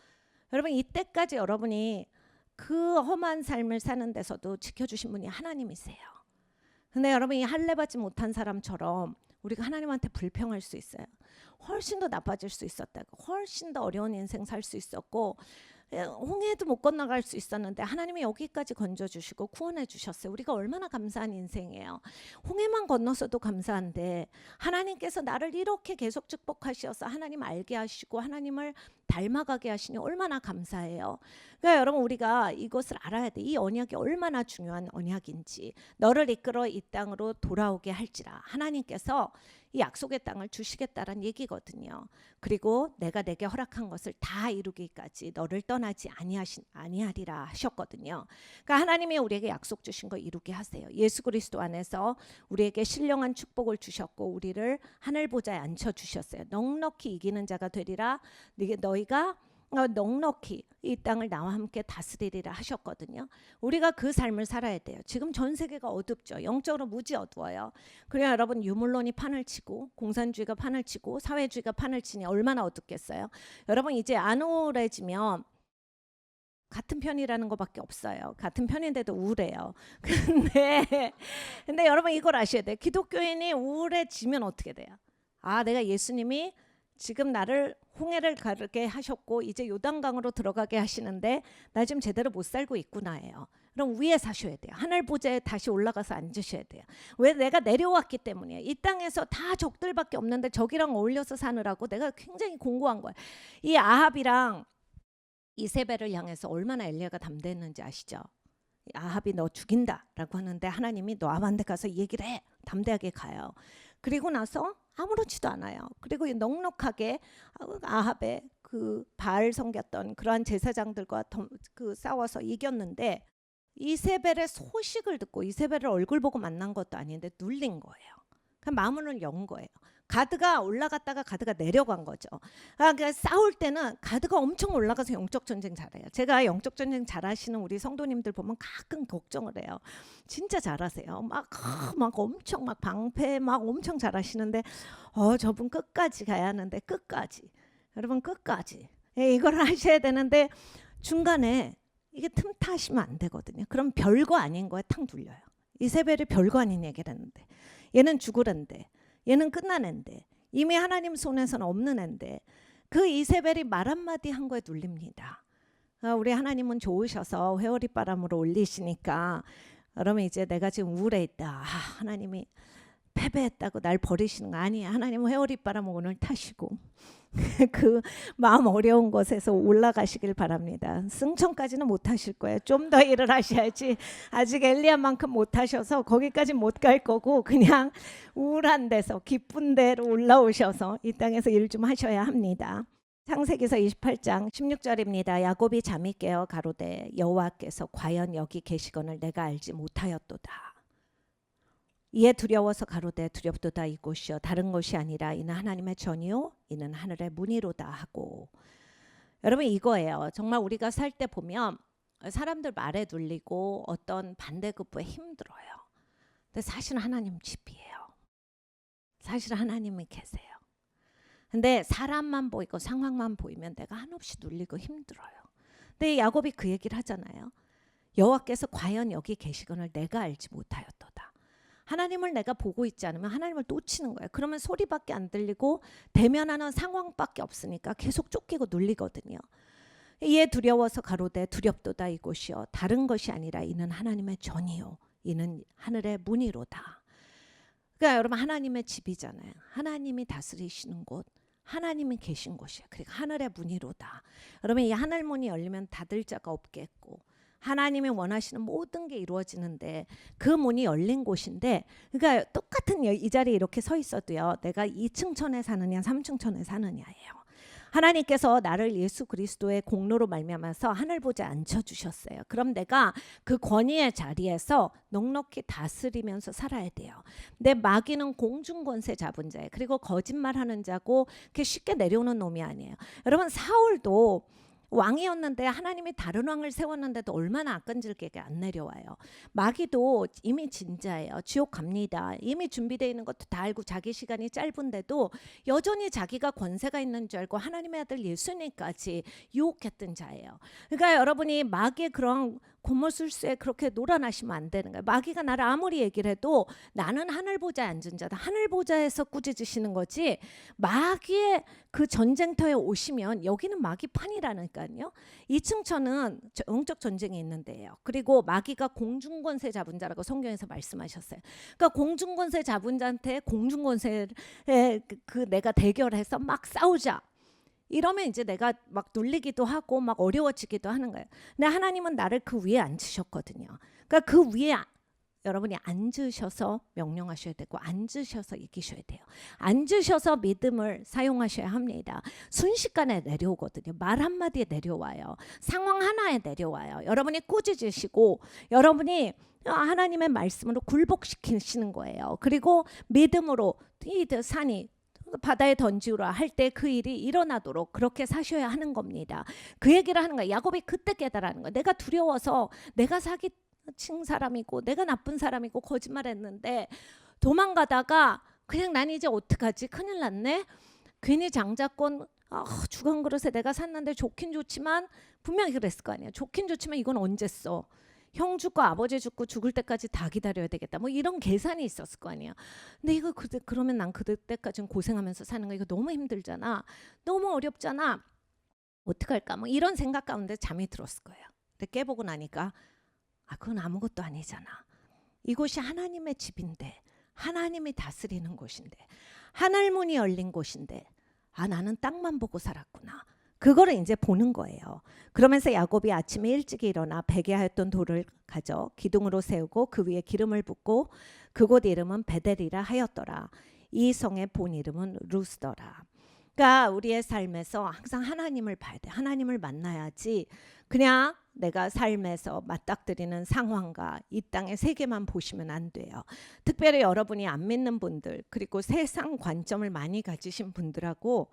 여러분, 이때까지 여러분이 그 험한 삶을 사는 데서도 지켜주신 분이 하나님이세요. 근데 여러분, 이 할례받지 못한 사람처럼 우리가 하나님한테 불평할 수 있어요. 훨씬 더 나빠질 수 있었다고, 훨씬 더 어려운 인생 살 수 있었고 홍해도 못 건너갈 수 있었는데 하나님이 여기까지 건져주시고 구원해 주셨어요. 우리가 얼마나 감사한 인생이에요. 홍해만 건너서도 감사한데 하나님께서 나를 이렇게 계속 축복하셔서 하나님 알게 하시고 하나님을 닮아가게 하시니 얼마나 감사해요. 그러니까 여러분, 우리가 이것을 알아야 돼. 이 언약이 얼마나 중요한 언약인지. 너를 이끌어 이 땅으로 돌아오게 할지라. 하나님께서 이 약속의 땅을 주시겠다는 얘기거든요. 그리고 내가 내게 허락한 것을 다 이루기까지 너를 떠나지 아니하리라 하셨거든요. 그러니까 하나님이 우리에게 약속 주신 거 이루게 하세요. 예수 그리스도 안에서 우리에게 신령한 축복을 주셨고 우리를 하늘 보좌에 앉혀 주셨어요. 넉넉히 이기는 자가 되리라. 너희가 넉넉히 이 땅을 나와 함께 다스리리라 하셨거든요. 우리가 그 삶을 살아야 돼요. 지금 전 세계가 어둡죠. 영적으로 무지 어두워요. 그래야 여러분, 유물론이 판을 치고 공산주의가 판을 치고 사회주의가 판을 치니 얼마나 어둡겠어요. 여러분, 이제 안 우울해지면 같은 편이라는 것밖에 없어요. 같은 편인데도 우울해요. 근데 여러분, 이걸 아셔야 돼요. 기독교인이 우울해지면 어떻게 돼요? 아, 내가 예수님이 지금 나를 홍해를 가르게 하셨고 이제 요단강으로 들어가게 하시는데 나 지금 제대로 못 살고 있구나예요. 그럼 위에 사셔야 돼요. 하늘 보좌에 다시 올라가서 앉으셔야 돼요. 왜? 내가 내려왔기 때문이에요. 이 땅에서 다 적들밖에 없는데 적이랑 어울려서 사느라고 내가 굉장히 공고한 거예요. 이 아합이랑 이세벨을 향해서 얼마나 엘리야가 담대했는지 아시죠? 아합이 너 죽인다라고 하는데 하나님이 너 아합한테 가서 이 얘기를 해. 담대하게 가요. 그리고 나서 아무렇지도 않아요. 그리고 넉넉하게 아합의 그 바알 섬겼던 그러한 제사장들과 싸워서 이겼는데 이세벨의 소식을 듣고, 이세벨을 얼굴 보고 만난 것도 아닌데 눌린 거예요. 그 마음을 연 거예요. 가드가 올라갔다가 가드가 내려간 거죠. 그러니까 싸울 때는 가드가 엄청 올라가서 영적 전쟁 잘해요. 제가 영적 전쟁 잘하시는 우리 성도님들 보면 가끔 걱정을 해요. 진짜 잘하세요. 막 엄청 막 방패 막 엄청 잘하시는데 저분 끝까지 가야 하는데 끝까지 여러분 끝까지 이걸 하셔야 되는데 중간에 이게 틈타시면 안 되거든요. 그럼 별거 아닌 거에 탁 눌려요. 이세벨이 별거 아닌 얘기를 했는데 얘는 죽으란데 얘는 끝난 앤데 이미 하나님 손에서는 없는 앤데 그 이세벨이 말 한마디 한 거에 눌립니다. 우리 하나님은 좋으셔서 회오리 바람으로 올리시니까 그러면 이제 내가 지금 우울해 있다. 하나님이 패배했다고 날 버리시는 거 아니야. 하나님은 회오리 바람 오늘 타시고 그 마음 어려운 곳에서 올라가시길 바랍니다. 승천까지는 못 하실 거예요. 좀 더 일을 하셔야지. 아직 엘리야만큼 못 하셔서 거기까지 못 갈 거고 그냥 우울한 데서 기쁜 데로 올라오셔서 이 땅에서 일 좀 하셔야 합니다. 창세기서 28장 16절입니다. 야곱이 잠이 깨어 가로되 여호와께서 과연 여기 계시거늘 내가 알지 못하였도다. 이에 두려워서 가로되 두렵도다 이곳이여 다른 곳이 아니라 이는 하나님의 전이요 이는 하늘의 문이로다 하고. 여러분 이거예요. 정말 우리가 살 때 보면 사람들 말에 눌리고 어떤 반대급부에 힘들어요. 근데 사실은 하나님 집이에요. 사실은 하나님이 계세요. 근데 사람만 보이고 상황만 보이면 내가 한없이 눌리고 힘들어요. 근데 야곱이 그 얘기를 하잖아요. 여호와께서 과연 여기 계시거늘 내가 알지 못하였도다. 하나님을 내가 보고 있지 않으면 하나님을 놓치는 거예요. 그러면 소리밖에 안 들리고 대면하는 상황밖에 없으니까 계속 쫓기고 눌리거든요. 이에 두려워서 가로되 두렵도다 이곳이여 다른 것이 아니라 이는 하나님의 전이요 이는 하늘의 문이로다. 그러니까 여러분 하나님의 집이잖아요. 하나님이 다스리시는 곳, 하나님이 계신 곳이에요. 그러니까 하늘의 문이로다. 여러분 이 하늘 문이 열리면 닫을 자가 없겠고 하나님이 원하시는 모든 게 이루어지는데 그 문이 열린 곳인데 그러니까 똑같은 이 자리에 이렇게 서 있어도요. 내가 2층 천에 사느냐 3층 천에 사느냐예요. 하나님께서 나를 예수 그리스도의 공로로 말미암아서 하늘보좌에 앉혀주셨어요. 그럼 내가 그 권위의 자리에서 넉넉히 다스리면서 살아야 돼요. 근데 마귀는 공중권세 잡은 자예요. 그리고 거짓말하는 자고 그게 쉽게 내려오는 놈이 아니에요. 여러분 사울도 왕이었는데 하나님이 다른 왕을 세웠는데도 얼마나 악간질게 안 내려와요. 마귀도 이미 진짜예요. 지옥 갑니다. 이미 준비되어 있는 것도 다 알고 자기 시간이 짧은데도 여전히 자기가 권세가 있는 줄 알고 하나님의 아들 예수님까지 유혹했던 자예요. 그러니까 여러분이 마귀의 그런 고무술수에 그렇게 놀아나시면 안 되는 거예요. 마귀가 나를 아무리 얘기를 해도 나는 하늘보좌에 앉은 자다. 하늘보좌에서 꾸짖으시는 거지 마귀의 그 전쟁터에 오시면 여기는 마귀판이라니까요. 2층 천은 영적 전쟁이 있는 데예요. 그리고 마귀가 공중권세 잡은 자라고 성경에서 말씀하셨어요. 그러니까 공중권세 잡은 자한테 공중권세에 그 내가 대결해서 막 싸우자. 이러면 이제 내가 막 눌리기도 하고 막 어려워지기도 하는 거예요. 근데 하나님은 나를 그 위에 앉으셨거든요. 그러니까 그 위에 여러분이 앉으셔서 명령하셔야 되고 앉으셔서 이기셔야 돼요. 앉으셔서 믿음을 사용하셔야 합니다. 순식간에 내려오거든요. 말 한마디에 내려와요. 상황 하나에 내려와요. 여러분이 꾸짖으시고 여러분이 하나님의 말씀으로 굴복시키시는 거예요. 그리고 믿음으로 이 산이 바다에 던지우라 할 때 그 일이 일어나도록 그렇게 사셔야 하는 겁니다. 그 얘기를 하는 거예요. 야곱이 그때 깨달아는 거예요. 내가 두려워서 내가 사기친 사람이고 내가 나쁜 사람이고 거짓말했는데 도망가다가 그냥 난 이제 어떡하지? 큰일 났네. 괜히 장자권 주간 그릇에 내가 샀는데 좋긴 좋지만 분명히 그랬을 거 아니에요. 좋긴 좋지만 이건 언제 써? 형 죽고 아버지 죽고 죽을 때까지 다 기다려야 되겠다. 뭐 이런 계산이 있었을 거 아니에요. 근데 이거 그러면 난 그때까지는 고생하면서 사는 거 이거 너무 힘들잖아. 너무 어렵잖아. 어떡할까? 뭐 이런 생각 가운데 잠이 들었을 거예요. 근데 깨보고 나니까 그건 아무것도 아니잖아. 이곳이 하나님의 집인데 하나님이 다스리는 곳인데 하늘문이 열린 곳인데 나는 땅만 보고 살았구나. 그거를 이제 보는 거예요. 그러면서 야곱이 아침에 일찍 일어나 베개하였던 돌을 가져 기둥으로 세우고 그 위에 기름을 붓고 그곳 이름은 베델이라 하였더라. 이 성의 본 이름은 루스더라. 그러니까 우리의 삶에서 항상 하나님을 봐야 돼. 하나님을 만나야지 그냥 내가 삶에서 맞닥뜨리는 상황과 이 땅의 세계만 보시면 안 돼요. 특별히 여러분이 안 믿는 분들 그리고 세상 관점을 많이 가지신 분들하고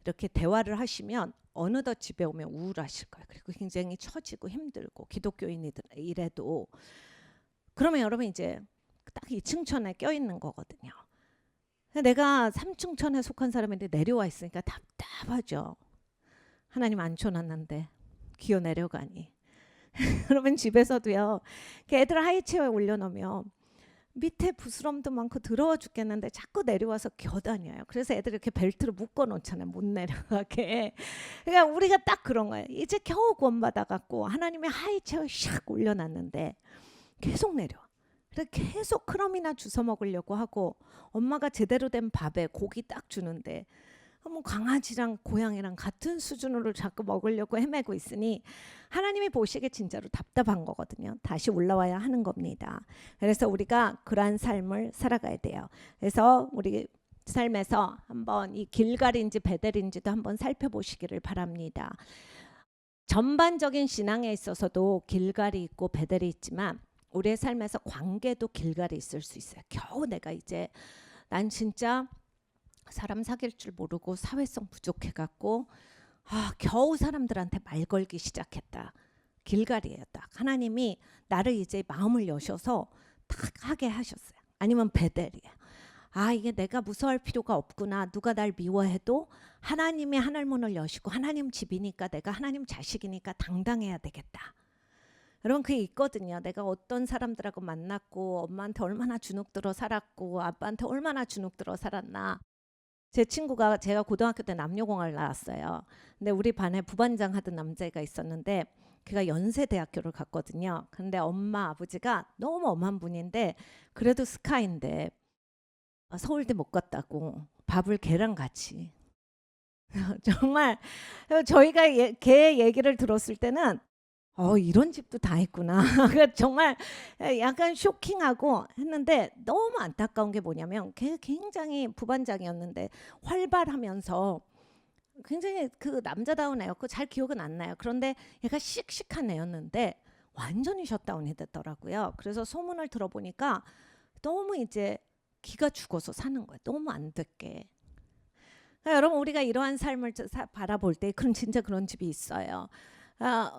이렇게 대화를 하시면 어느덧 집에 오면 우울하실 거예요. 그리고 굉장히 처지고 힘들고 기독교인이래도 그러면 여러분 이제 딱 2층천에 껴있는 거거든요. 내가 3층천에 속한 사람인데 내려와 있으니까 답답하죠. 하나님 앉혀놨는데 기어 내려가니. 여러분 집에서도요. 애들 하이체어에 올려놓으면 밑에 부스럼도 많고 더러워 죽겠는데 자꾸 내려와서 겨다녀요. 그래서 애들 이렇게 벨트로 묶어놓잖아요. 못 내려가게. 그러니까 우리가 딱 그런 거예요. 이제 겨우 구원받아갖고 하나님의 하이체어 샥 올려놨는데 계속 내려와. 그래서 계속 크럼이나 주워 먹으려고 하고 엄마가 제대로 된 밥에 고기 딱 주는데 뭐 강아지랑 고양이랑 같은 수준으로 자꾸 먹으려고 헤매고 있으니 하나님이 보시기에 진짜로 답답한 거거든요. 다시 올라와야 하는 겁니다. 그래서 우리가 그러한 삶을 살아가야 돼요. 그래서 우리 삶에서 한번 이 길갈인지 베델인지도 한번 살펴보시기를 바랍니다. 전반적인 신앙에 있어서도 길갈이 있고 베델이 있지만 우리의 삶에서 관계도 길갈이 있을 수 있어요. 겨우 내가 이제 난 진짜 사람 사귈 줄 모르고 사회성 부족해갖고 겨우 사람들한테 말 걸기 시작했다. 길갈이에요. 딱 하나님이 나를 이제 마음을 여셔서 딱 하게 하셨어요. 아니면 베델이에요. 이게 내가 무서워할 필요가 없구나. 누가 날 미워해도 하나님이 하늘문을 여시고 하나님 집이니까 내가 하나님 자식이니까 당당해야 되겠다. 여러분 그게 있거든요. 내가 어떤 사람들하고 만났고 엄마한테 얼마나 주눅들어 살았고 아빠한테 얼마나 주눅들어 살았나. 제 친구가 제가 고등학교 때 남녀공학을 나왔어요. 근데 우리 반에 부반장 하던 남자애가 있었는데 걔가 연세대학교를 갔거든요. 근데 엄마 아버지가 너무 엄한 분인데 그래도 스카인데 서울대 못 갔다고 밥을 걔랑 같이 정말 저희가 걔 얘기를 들었을 때는 이런 집도 다 있구나. 정말 약간 쇼킹하고 했는데 너무 안타까운 게 뭐냐면 걔 굉장히 부반장이었는데 활발하면서 굉장히 그 남자다운 애였고 잘 기억은 안 나요. 그런데 얘가 씩씩한 애였는데 완전히 셧다운이 됐더라고요. 그래서 소문을 들어보니까 너무 이제 기가 죽어서 사는 거예요. 너무 안 됐게. 여러분 우리가 이러한 삶을 바라볼 때 진짜 그런 집이 있어요.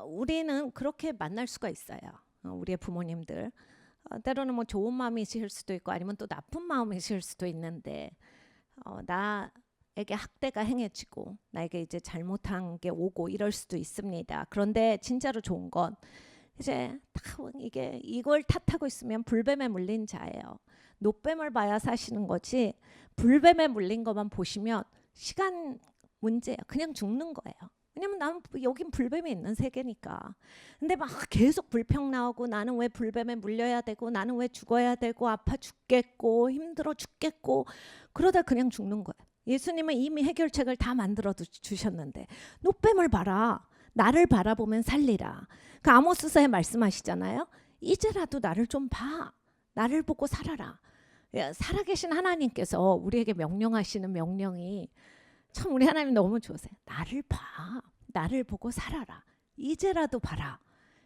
우리는 그렇게 만날 수가 있어요. 우리의 부모님들 때로는 뭐 좋은 마음이실 수도 있고 아니면 또 나쁜 마음이실 수도 있는데 나에게 학대가 행해지고 나에게 이제 잘못한 게 오고 이럴 수도 있습니다. 그런데 진짜로 좋은 건 이제 이걸 탓하고 있으면 불뱀에 물린 자예요. 노뱀을 봐야 사시는 거지 불뱀에 물린 것만 보시면 시간 문제예요. 그냥 죽는 거예요. 왜냐면 나는 여긴 불뱀이 있는 세계니까. 근데 막 계속 불평 나오고 나는 왜 불뱀에 물려야 되고 나는 왜 죽어야 되고 아파 죽겠고 힘들어 죽겠고 그러다 그냥 죽는 거예요. 예수님은 이미 해결책을 다 만들어 주셨는데 노뱀을 봐라. 나를 바라보면 살리라. 그 아모스서에 말씀하시잖아요. 이제라도 나를 좀 봐. 나를 보고 살아라. 살아계신 하나님께서 우리에게 명령하시는 명령이 참 우리 하나님 너무 좋으세요. 나를 봐. 나를 보고 살아라. 이제라도 봐라.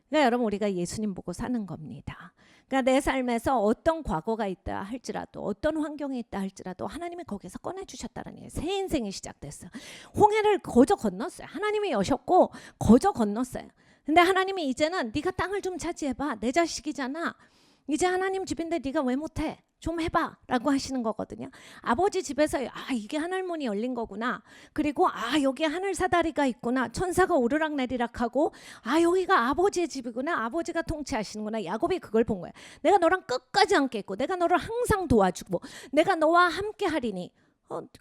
그러니까 여러분 우리가 예수님 보고 사는 겁니다. 그러니까 내 삶에서 어떤 과거가 있다 할지라도 어떤 환경이 있다 할지라도 하나님이 거기서 꺼내주셨다는 얘기예요. 새 인생이 시작됐어. 홍해를 거저 건넜어요. 하나님이 여셨고 거저 건넜어요. 근데 하나님이 이제는 네가 땅을 좀 차지해봐. 내 자식이잖아. 이제 하나님 집인데 네가 왜 못해? 좀 해봐 라고 하시는 거거든요. 아버지 집에서 이게 하늘문이 열린 거구나. 그리고 여기에 하늘 사다리가 있구나. 천사가 오르락내리락 하고 여기가 아버지의 집이구나. 아버지가 통치하시는구나. 야곱이 그걸 본 거야. 내가 너랑 끝까지 함께 있고 내가 너를 항상 도와주고 내가 너와 함께 하리니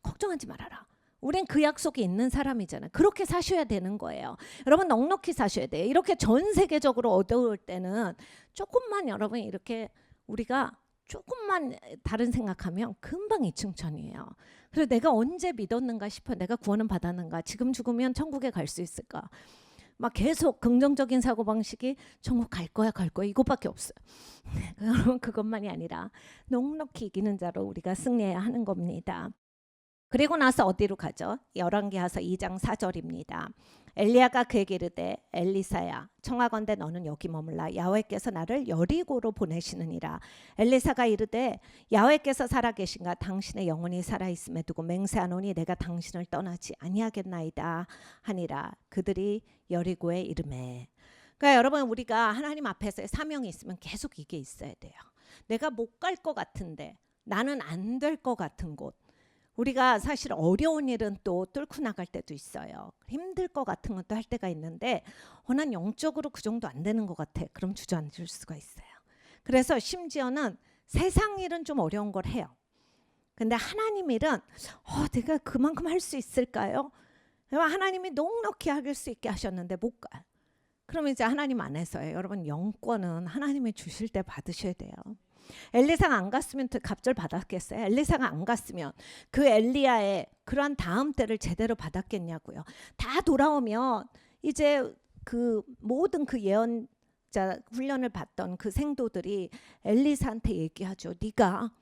걱정하지 말아라. 우린 그 약속이 있는 사람이잖아요. 그렇게 사셔야 되는 거예요. 여러분 넉넉히 사셔야 돼요. 이렇게 전 세계적으로 어려울 때는 조금만 여러분 이렇게 우리가 조금만 다른 생각하면 금방 이층천이에요. 그래서 내가 언제 믿었는가 싶어요. 내가 구원은 받았는가. 지금 죽으면 천국에 갈 수 있을까. 막 계속 긍정적인 사고방식이 천국 갈 거야 이것밖에 없어요. 여러분 그것만이 아니라 넉넉히 이기는 자로 우리가 승리해야 하는 겁니다. 그리고 나서 어디로 가죠? 열왕기하서 2장 4절입니다. 엘리야가 그에게 이르되 엘리사야 청하건대 너는 여기 머물라 야훼께서 나를 여리고로 보내시느니라. 엘리사가 이르되 야훼께서 살아계신가 당신의 영혼이 살아있음에 두고 맹세하노니 내가 당신을 떠나지 아니하겠나이다 하니라. 그들이 여리고에 이르매. 그러니까 여러분 우리가 하나님 앞에서의 사명이 있으면 계속 이게 있어야 돼요. 내가 못 갈 것 같은데 나는 안 될 것 같은 곳, 우리가 사실 어려운 일은 또 뚫고 나갈 때도 있어요. 힘들 것 같은 것도 할 때가 있는데 난 영적으로 그 정도 안 되는 것 같아. 그럼 주저앉을 수가 있어요. 그래서 심지어는 세상 일은 좀 어려운 걸 해요. 근데 하나님 일은 내가 그만큼 할 수 있을까요? 하나님이 넉넉히 할 수 있게 하셨는데 못 가요. 그러면 이제 하나님 안에서요. 여러분 영권은 하나님이 주실 때 받으셔야 돼요. 엘리사가 안 갔으면 갑절 받았겠어요? 엘리사가 안 갔으면 그 엘리야의 그러한 다음 때를 제대로 받았겠냐고요. 다 돌아오면 이제 그 모든 그 예언자 훈련을 받던 그 생도들이 엘리사한테 얘기하죠. 네가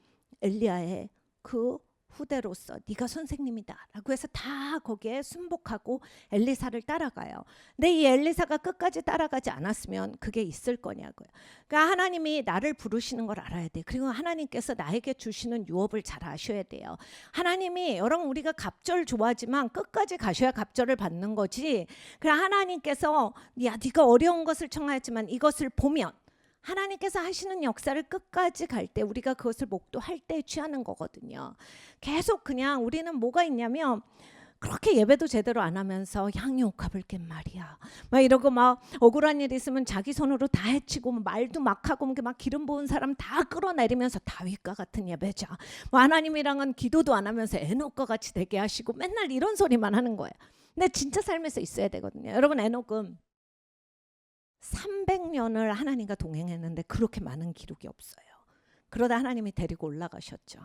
엘리야의 그 후대로서 네가 선생님이다 라고 해서 다 거기에 순복하고 엘리사를 따라가요. 근데 이 엘리사가 끝까지 따라가지 않았으면 그게 있을 거냐고요. 그러니까 하나님이 나를 부르시는 걸 알아야 돼. 그리고 하나님께서 나에게 주시는 유업을 잘 아셔야 돼요. 하나님이 여러분 우리가 갑절 좋아하지만 끝까지 가셔야 갑절을 받는 거지. 그냥 하나님께서 야 네가 어려운 것을 청하였지만 이것을 보면 하나님께서 하시는 역사를 끝까지 갈 때 우리가 그것을 목도할 때 취하는 거거든요. 계속 그냥 우리는 뭐가 있냐면 그렇게 예배도 제대로 안 하면서 향유 옥합을 깬 말이야. 막 이러고 막 억울한 일 있으면 자기 손으로 다 해치고 말도 막 하고 막 기름 부은 사람 다 끌어내리면서 다윗과 같은 예배자. 하나님이랑은 기도도 안 하면서 에녹과 같이 되게 하시고 맨날 이런 소리만 하는 거예요. 근데 진짜 삶에서 있어야 되거든요. 여러분 에녹은 300년을 하나님과 동행했는데 그렇게 많은 기록이 없어요. 그러다 하나님이 데리고 올라가셨죠.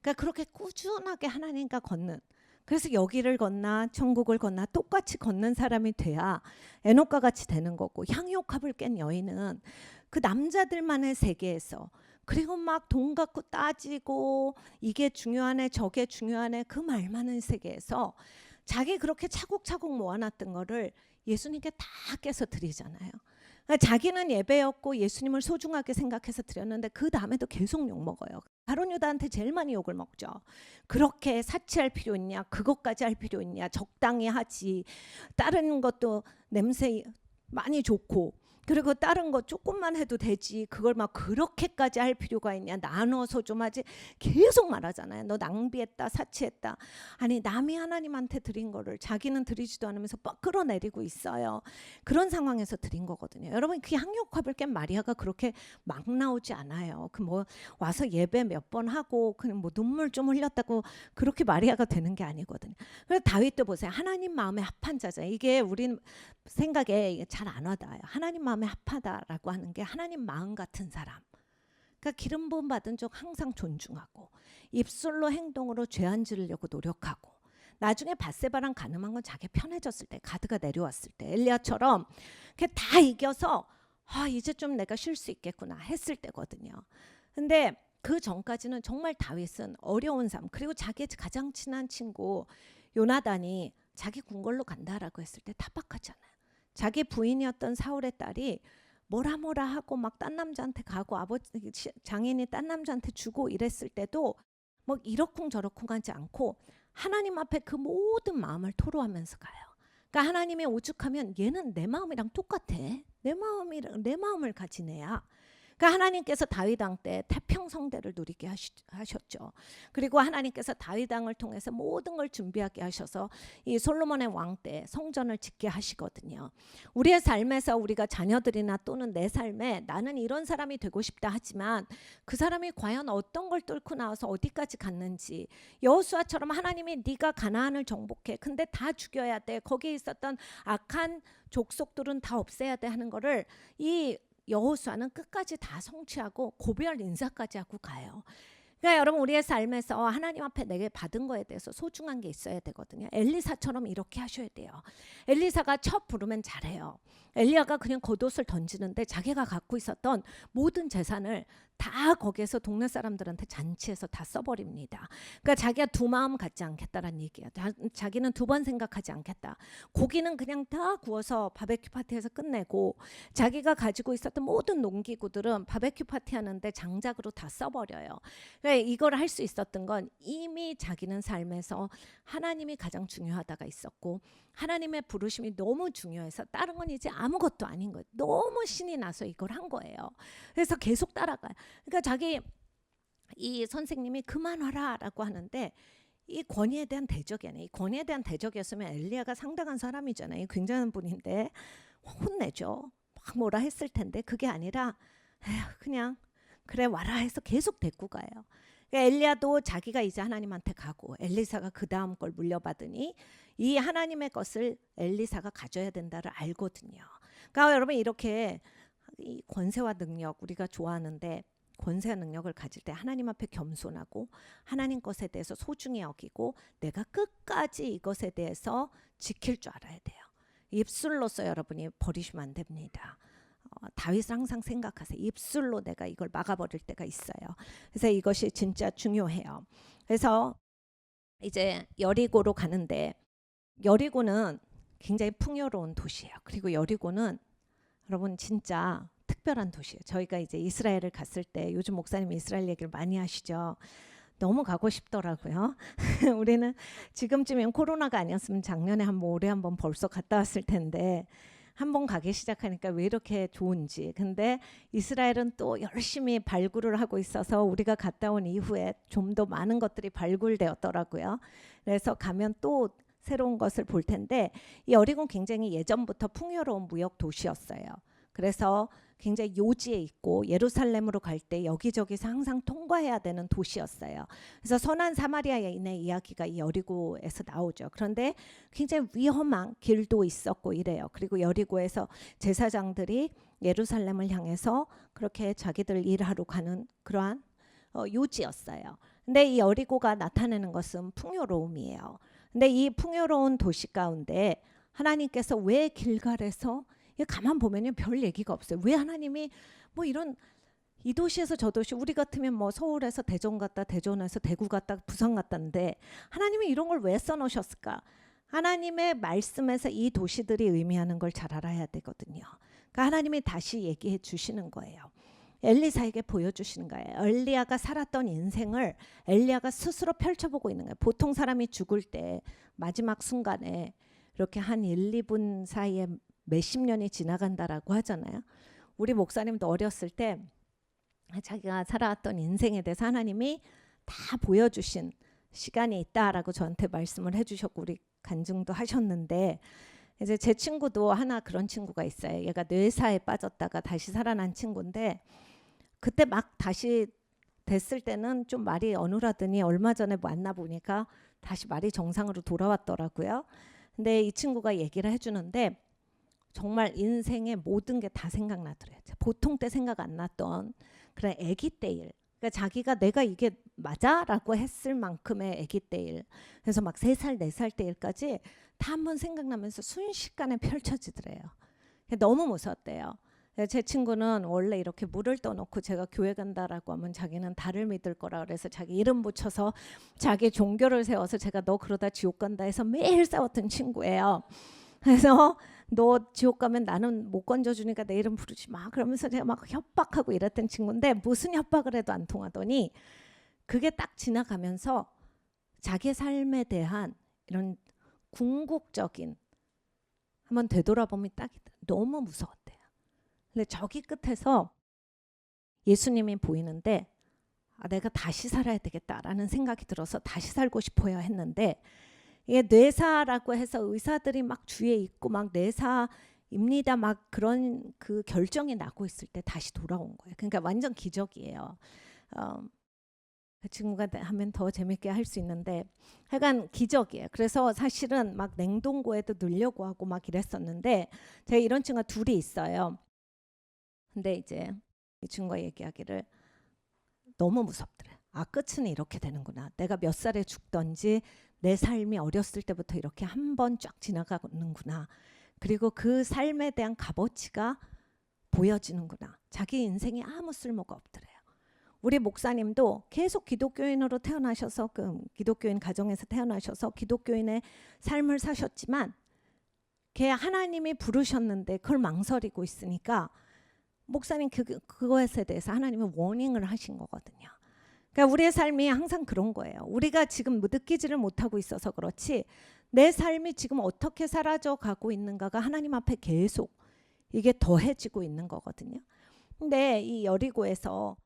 그러니까 그렇게 꾸준하게 하나님과 걷는, 그래서 여기를 건너 천국을 건너 똑같이 걷는 사람이 돼야 에녹과 같이 되는 거고, 향유옥합을 깬 여인은 그 남자들만의 세계에서 그리고 막 돈 갖고 따지고 이게 중요하네 저게 중요하네 그 말 많은 세계에서 자기 그렇게 차곡차곡 모아놨던 거를 예수님께 다 깨서 드리잖아요. 그러니까 자기는 예배였고 예수님을 소중하게 생각해서 드렸는데 그 다음에도 계속 욕먹어요. 가룟 유다한테 제일 많이 욕을 먹죠. 그렇게 사치할 필요 있냐, 그것까지 할 필요 있냐, 적당히 하지, 다른 것도 냄새 많이 좋고 그리고 다른 거 조금만 해도 되지 그걸 막 그렇게까지 할 필요가 있냐, 나눠서 좀 하지, 계속 말하잖아요. 너 낭비했다, 사치했다. 아니 남이 하나님한테 드린 거를 자기는 드리지도 않으면서 막 끌어내리고 있어요. 그런 상황에서 드린 거거든요. 여러분 그 향유옥합을 깬 마리아가 그렇게 막 나오지 않아요. 그 뭐 와서 예배 몇 번 하고 그냥 뭐 눈물 좀 흘렸다고 그렇게 마리아가 되는 게 아니거든요. 그래서 다윗도 보세요. 하나님 마음에 합한 자잖아요. 이게 우린 생각에 잘 안 와닿아요. 하나님 마음에 합하다라고 하는 게 하나님 마음 같은 사람. 그러니까 기름 부음 받은 쪽 항상 존중하고 입술로 행동으로 죄 안 지으려고 노력하고 나중에 밧세바랑 가늠한 건 자기 편해졌을 때, 가드가 내려왔을 때 엘리야처럼 다 이겨서 이제 좀 내가 쉴 수 있겠구나 했을 때거든요. 근데 그 전까지는 정말 다윗은 어려운 삶, 그리고 자기의 가장 친한 친구 요나단이 자기 궁궐로 간다라고 했을 때 타박하잖아요. 자기 부인이었던 사울의 딸이 뭐라 하고 막 딴 남자한테 가고 아버지 장인이 딴 남자한테 주고 이랬을 때도 뭐 이러쿵저러쿵 하지 않고 하나님 앞에 그 모든 마음을 토로하면서 가요. 그러니까 하나님이 오죽하면 얘는 내 마음이랑 똑같아. 내 마음을 가진 애야. 그러니까 하나님께서 다윗 왕 때 태평성대를 누리게 하셨죠. 그리고 하나님께서 다윗 왕을 통해서 모든 걸 준비하게 하셔서 이 솔로몬의 왕 때 성전을 짓게 하시거든요. 우리의 삶에서 우리가 자녀들이나 또는 내 삶에 나는 이런 사람이 되고 싶다 하지만 그 사람이 과연 어떤 걸 뚫고 나와서 어디까지 갔는지, 여호수아처럼 하나님이 네가 가나안을 정복해 근데 다 죽여야 돼, 거기에 있었던 악한 족속들은 다 없애야 돼 하는 거를 이 여호수아는 끝까지 다 성취하고 고별 인사까지 하고 가요. 그러니까 여러분 우리의 삶에서 하나님 앞에 내게 받은 거에 대해서 소중한 게 있어야 되거든요. 엘리사처럼 이렇게 하셔야 돼요. 엘리사가 첫 부르면 잘해요. 엘리야가 그냥 겉옷을 던지는데 자기가 갖고 있었던 모든 재산을 다 거기에서 동네 사람들한테 잔치해서 다 써버립니다. 그러니까 자기가 두 마음 갖지 않겠다라는 얘기야. 자기는 두 번 생각하지 않겠다. 고기는 그냥 다 구워서 바베큐 파티에서 끝내고 자기가 가지고 있었던 모든 농기구들은 바베큐 파티 하는데 장작으로 다 써버려요. 그러니까 이걸 할 수 있었던 건 이미 자기는 삶에서 하나님이 가장 중요하다가 있었고 하나님의 부르심이 너무 중요해서 다른 건 이제 아무것도 아닌 거예요. 너무 신이 나서 이걸 한 거예요. 그래서 계속 따라가요. 그러니까 자기 이 선생님이 그만 와라라고 하는데 이 권위에 대한 대적이 아니에요. 이 권위에 대한 대적이었으면 엘리야가 상당한 사람이잖아요. 굉장한 분인데 혼내죠. 막 뭐라 했을 텐데 그게 아니라 에휴, 그냥 그래 와라 해서 계속 데리고 가요. 그러니까 엘리야도 자기가 이제 하나님한테 가고 엘리사가 그 다음 걸 물려받으니 이 하나님의 것을 엘리사가 가져야 된다를 알거든요. 그러니까 여러분 이렇게 이 권세와 능력 우리가 좋아하는데 권세와 능력을 가질 때 하나님 앞에 겸손하고 하나님 것에 대해서 소중히 여기고 내가 끝까지 이것에 대해서 지킬 줄 알아야 돼요. 입술로서 여러분이 버리시면 안 됩니다. 다윗을 항상 생각하세요. 입술로 내가 이걸 막아버릴 때가 있어요. 그래서 이것이 진짜 중요해요. 그래서 이제 여리고로 가는데 여리고는 굉장히 풍요로운 도시예요. 그리고 여리고는 여러분 진짜 특별한 도시예요. 저희가 이제 이스라엘을 갔을 때 요즘 목사님이 이스라엘 얘기를 많이 하시죠. 너무 가고 싶더라고요. 우리는 지금쯤이면 코로나가 아니었으면 작년에 올해 한번 벌써 갔다 왔을 텐데 한번 가기 시작하니까 왜 이렇게 좋은지. 근데 이스라엘은 또 열심히 발굴을 하고 있어서 우리가 갔다 온 이후에 좀 더 많은 것들이 발굴되었더라고요. 그래서 가면 또 새로운 것을 볼 텐데 이 여리고는 굉장히 예전부터 풍요로운 무역 도시였어요. 그래서 굉장히 요지에 있고 예루살렘으로 갈 때 여기저기서 항상 통과해야 되는 도시였어요. 그래서 선한 사마리아인의 이야기가 이 여리고에서 나오죠. 그런데 굉장히 위험한 길도 있었고 이래요. 그리고 여리고에서 제사장들이 예루살렘을 향해서 그렇게 자기들 일하러 가는 그러한 요지였어요. 근데 이 여리고가 나타내는 것은 풍요로움이에요. 근데 이 풍요로운 도시 가운데 하나님께서 왜 길갈에서 가만 보면요 별 얘기가 없어요. 왜 하나님이 뭐 이런 이 도시에서 저 도시 우리 같으면 뭐 서울에서 대전 갔다 대전에서 대구 갔다 부산 갔다인데 하나님이 이런 걸 왜 써놓으셨을까? 하나님의 말씀에서 이 도시들이 의미하는 걸 잘 알아야 되거든요. 그러니까 하나님이 다시 얘기해 주시는 거예요. 엘리사에게 보여주시는 거예요. 엘리야가 살았던 인생을 엘리야가 스스로 펼쳐보고 있는 거예요. 보통 사람이 죽을 때 마지막 순간에 이렇게 한 1, 2분 사이에 몇십 년이 지나간다라고 하잖아요. 우리 목사님도 어렸을 때 자기가 살아왔던 인생에 대해서 하나님이 다 보여주신 시간이 있다라고 저한테 말씀을 해주셨고 우리 간증도 하셨는데 이제 제 친구도 하나 그런 친구가 있어요. 얘가 뇌사에 빠졌다가 다시 살아난 친구인데 그때 막 다시 됐을 때는 좀 말이 어눌하더니 얼마 전에 만나보니까 다시 말이 정상으로 돌아왔더라고요. 근데 이 친구가 얘기를 해주는데 정말 인생의 모든 게 다 생각나더래요. 보통 때 생각 안 났던 그런 아기 때 일. 그러니까 자기가 내가 이게 맞아라고 했을 만큼의 아기 때 일. 그래서 막 3살, 4살 때 일까지 다 한번 생각나면서 순식간에 펼쳐지더래요. 너무 무서웠대요. 제 친구는 원래 이렇게 물을 떠놓고 제가 교회 간다라고 하면 자기는 달을 믿을 거라 그래서 자기 이름 붙여서 자기 종교를 세워서 제가 너 그러다 지옥 간다 해서 매일 싸웠던 친구예요. 그래서 너 지옥 가면 나는 못 건져주니까 내 이름 부르지 마 그러면서 제가 막 협박하고 이랬던 친구인데 무슨 협박을 해도 안 통하더니 그게 딱 지나가면서 자기 삶에 대한 이런 궁극적인 한번 되돌아보면 딱 너무 무서웠대요. 근데 저기 끝에서 예수님이 보이는데 내가 다시 살아야 되겠다라는 생각이 들어서 다시 살고 싶어요 했는데 이게 뇌사라고 해서 의사들이 막 주위에 있고 막 뇌사입니다 막 그런 그 결정이 나고 있을 때 다시 돌아온 거예요. 그러니까 완전 기적이에요. 그 친구가 하면 더 재밌게 할 수 있는데 하여간 기적이에요. 그래서 사실은 막 냉동고에도 넣으려고 하고 막 이랬었는데 제가 이런 친구가 둘이 있어요. 근데 이제 이 친구가 얘기하기를 너무 무섭더래. 끝은 이렇게 되는구나. 내가 몇 살에 죽던지 내 삶이 어렸을 때부터 이렇게 한 번 쫙 지나가는구나. 그리고 그 삶에 대한 값어치가 보여지는구나. 자기 인생이 아무 쓸모가 없더래요. 우리 목사님도 계속 기독교인으로 태어나셔서 기독교인 가정에서 태어나셔서 기독교인의 삶을 사셨지만 걔 하나님이 부르셨는데 그걸 망설이고 있으니까 목사님 그것에 대해서 하나님이 워닝을 하신 거거든요. 그러니까 우리의 삶이 항상 그런 거예요. 우리가 지금 느끼지를 못하고 있어서 그렇지 내 삶이 지금 어떻게 사라져 가고 있는가가 하나님 앞에 계속 이게 더해지고 있는 거거든요. 근데 이 여리고에서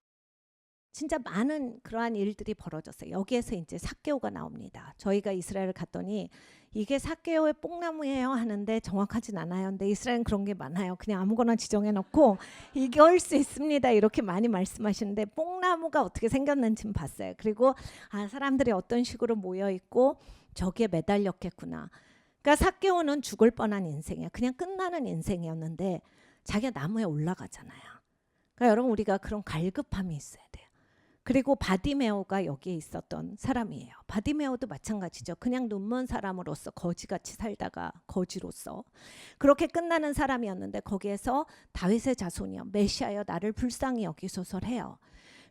진짜 많은 그러한 일들이 벌어졌어요. 여기에서 이제 삭개오가 나옵니다. 저희가 이스라엘을 갔더니 이게 삭개오의 뽕나무예요 하는데 정확하진 않아요. 근데 이스라엘은 그런 게 많아요. 그냥 아무거나 지정해 놓고 이걸 수 있습니다. 이렇게 많이 말씀하시는데 뽕나무가 어떻게 생겼는지는 봤어요. 그리고 사람들이 어떤 식으로 모여 있고 저기에 매달렸겠구나. 그러니까 삭개오는 죽을 뻔한 인생이야. 그냥 끝나는 인생이었는데 자기가 나무에 올라가잖아요. 그러니까 여러분 우리가 그런 갈급함이 있어야 돼요. 그리고 바디메오가 여기에 있었던 사람이에요. 바디메오도 마찬가지죠. 그냥 눈먼 사람으로서 거지같이 살다가 거지로서 그렇게 끝나는 사람이었는데 거기에서 다윗의 자손이여 메시아여 나를 불쌍히 여기소서해요.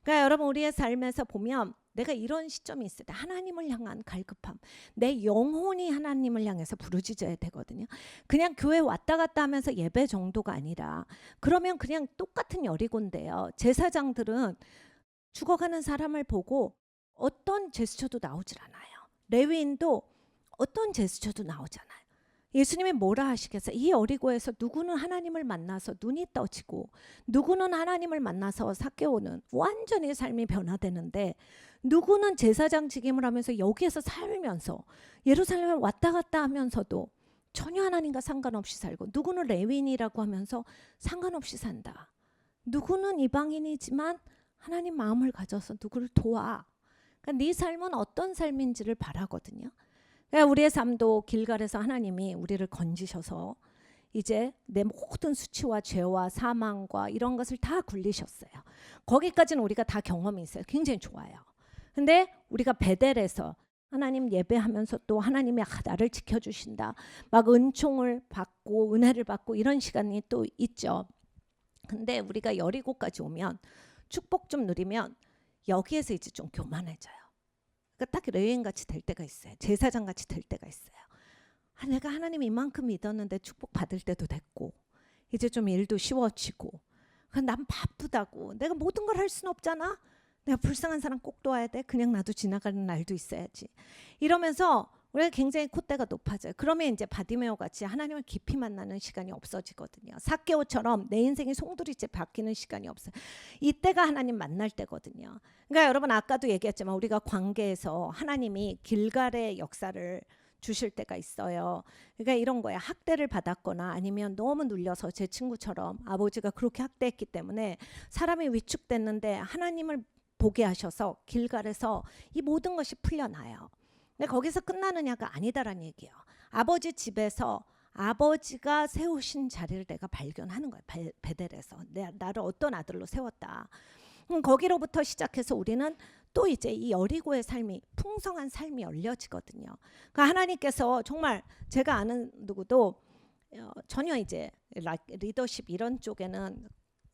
그러니까 여러분 우리의 삶에서 보면 내가 이런 시점이 있을 때 하나님을 향한 갈급함, 내 영혼이 하나님을 향해서 부르짖어야 되거든요. 그냥 교회 왔다 갔다 하면서 예배 정도가 아니라 그러면 그냥 똑같은 여리고인데요. 제사장들은 죽어가는 사람을 보고 어떤 제스처도 나오질 않아요. 레위인도 어떤 제스처도 나오잖아요. 예수님이 뭐라 하시겠어요? 이 여리고에서 누구는 하나님을 만나서 눈이 떠지고 누구는 하나님을 만나서 삭개오는 완전히 삶이 변화되는데 누구는 제사장 직임을 하면서 여기에서 살면서 예루살렘을 왔다 갔다 하면서도 전혀 하나님과 상관없이 살고 누구는 레위인이라고 하면서 상관없이 산다. 누구는 이방인이지만 하나님 마음을 가져서 누구를 도와. 그러니까 네 삶은 어떤 삶인지를 바라거든요. 그러니까 우리의 삶도 길갈에서 하나님이 우리를 건지셔서 이제 내 모든 수치와 죄와 사망과 이런 것을 다 굴리셨어요. 거기까지는 우리가 다 경험이 있어요. 굉장히 좋아요. 근데 우리가 베델에서 하나님 예배하면서 또 하나님이 나를 지켜주신다. 막 은총을 받고 은혜를 받고 이런 시간이 또 있죠. 근데 우리가 여리고까지 오면 축복 좀 누리면 여기에서 이제 좀 교만해져요. 그러니까 딱 레위인같이 될 때가 있어요. 제사장같이 될 때가 있어요. 내가 하나님 이만큼 믿었는데 축복 받을 때도 됐고 이제 좀 일도 쉬워지고 난 바쁘다고 내가 모든 걸 할 수는 없잖아. 내가 불쌍한 사람 꼭 도와야 돼. 그냥 나도 지나가는 날도 있어야지. 이러면서 우리가 굉장히 콧대가 높아져요. 그러면 이제 바디메오 같이 하나님을 깊이 만나는 시간이 없어지거든요. 삭개오처럼 내 인생이 송두리째 바뀌는 시간이 없어요. 이때가 하나님 만날 때거든요. 그러니까 여러분 아까도 얘기했지만 우리가 관계에서 하나님이 길갈의 역사를 주실 때가 있어요. 그러니까 이런 거예요. 학대를 받았거나 아니면 너무 눌려서 제 친구처럼 아버지가 그렇게 학대했기 때문에 사람이 위축됐는데 하나님을 보게 하셔서 길갈에서 이 모든 것이 풀려나요. 근데 거기서 끝나느냐가 아니다라는 얘기예요. 아버지 집에서 아버지가 세우신 자리를 내가 발견하는 거예요. 베델에서 나를 어떤 아들로 세웠다. 거기로부터 시작해서 우리는 또 이제 이 여리고의 삶이 풍성한 삶이 열려지거든요. 그러니까 하나님께서 정말 제가 아는 누구도 전혀 이제 리더십 이런 쪽에는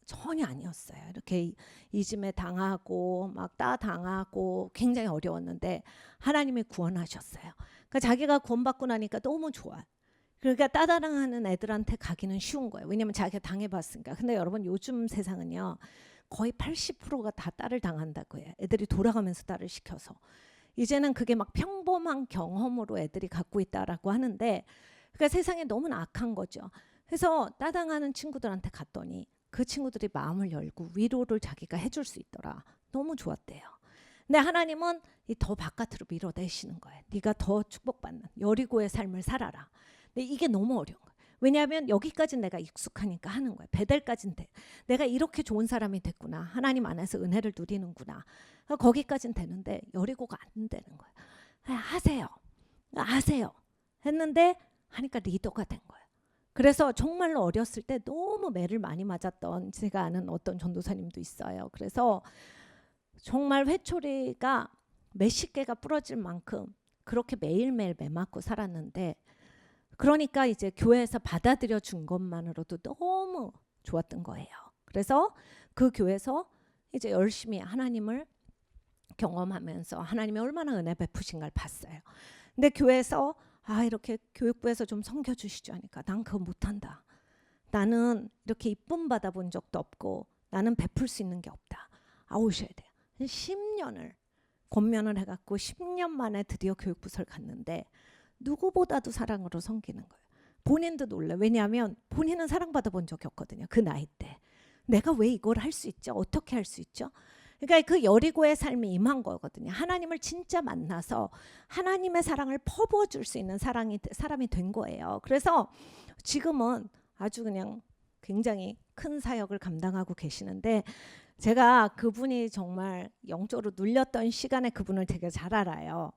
전혀 아니었어요. 이렇게 이즘에 당하고 막 당하고 굉장히 어려웠는데 하나님이 구원하셨어요. 그러니까 자기가 구원받고 나니까 너무 좋아요. 그러니까 따다랑하는 애들한테 가기는 쉬운 거예요. 왜냐면 자기가 당해봤으니까. 근데 여러분 요즘 세상은요. 거의 80%가 다 딸을 당한다고 해요. 애들이 돌아가면서 딸을 시켜서. 이제는 그게 막 평범한 경험으로 애들이 갖고 있다라고 하는데 그러니까 세상에 너무나 악한 거죠. 그래서 따당하는 친구들한테 갔더니 그 친구들이 마음을 열고 위로를 자기가 해줄 수 있더라. 너무 좋았대요. 근데 하나님은 더 바깥으로 밀어내시는 거예요. 네가 더 축복받는 여리고의 삶을 살아라. 근데 이게 너무 어려운 거예요. 왜냐하면 여기까지는 내가 익숙하니까 하는 거예요. 베델까지는 돼. 내가 이렇게 좋은 사람이 됐구나. 하나님 안에서 은혜를 누리는구나. 거기까지는 되는데 여리고가 안 되는 거예요. 하세요. 했는데 하니까 리더가 된 거예요. 그래서 정말로 어렸을 때 너무 매를 많이 맞았던 제가 아는 어떤 전도사님도 있어요. 그래서 정말 회초리가 몇십 개가 부러질 만큼 그렇게 매일매일 매 맞고 살았는데 그러니까 이제 교회에서 받아들여 준 것만으로도 너무 좋았던 거예요. 그래서 그 교회에서 이제 열심히 하나님을 경험하면서 하나님이 얼마나 은혜 베푸신가를 봤어요. 근데 교회에서 이렇게 교육부에서 좀 섬겨주시죠 하니까 난 그거 못한다. 나는 이렇게 이쁨 받아본 적도 없고 나는 베풀 수 있는 게 없다. 오셔야 돼요. 10년을 권면을 해갖고 10년 만에 드디어 교육부서를 갔는데 누구보다도 사랑으로 섬기는 거예요. 본인도 놀래. 왜냐하면 본인은 사랑받아 본 적이 없거든요. 그 나이 때. 내가 왜 이걸 할 수 있죠? 어떻게 할 수 있죠? 그러니까 그 여리고의 삶이 임한 거거든요. 하나님을 진짜 만나서 하나님의 사랑을 퍼부어 줄 수 있는 사람이 된 거예요. 그래서 지금은 아주 그냥 굉장히 큰 사역을 감당하고 계시는데 제가 그분이 정말 영적으로 눌렸던 시간에 그분을 되게 잘 알아요.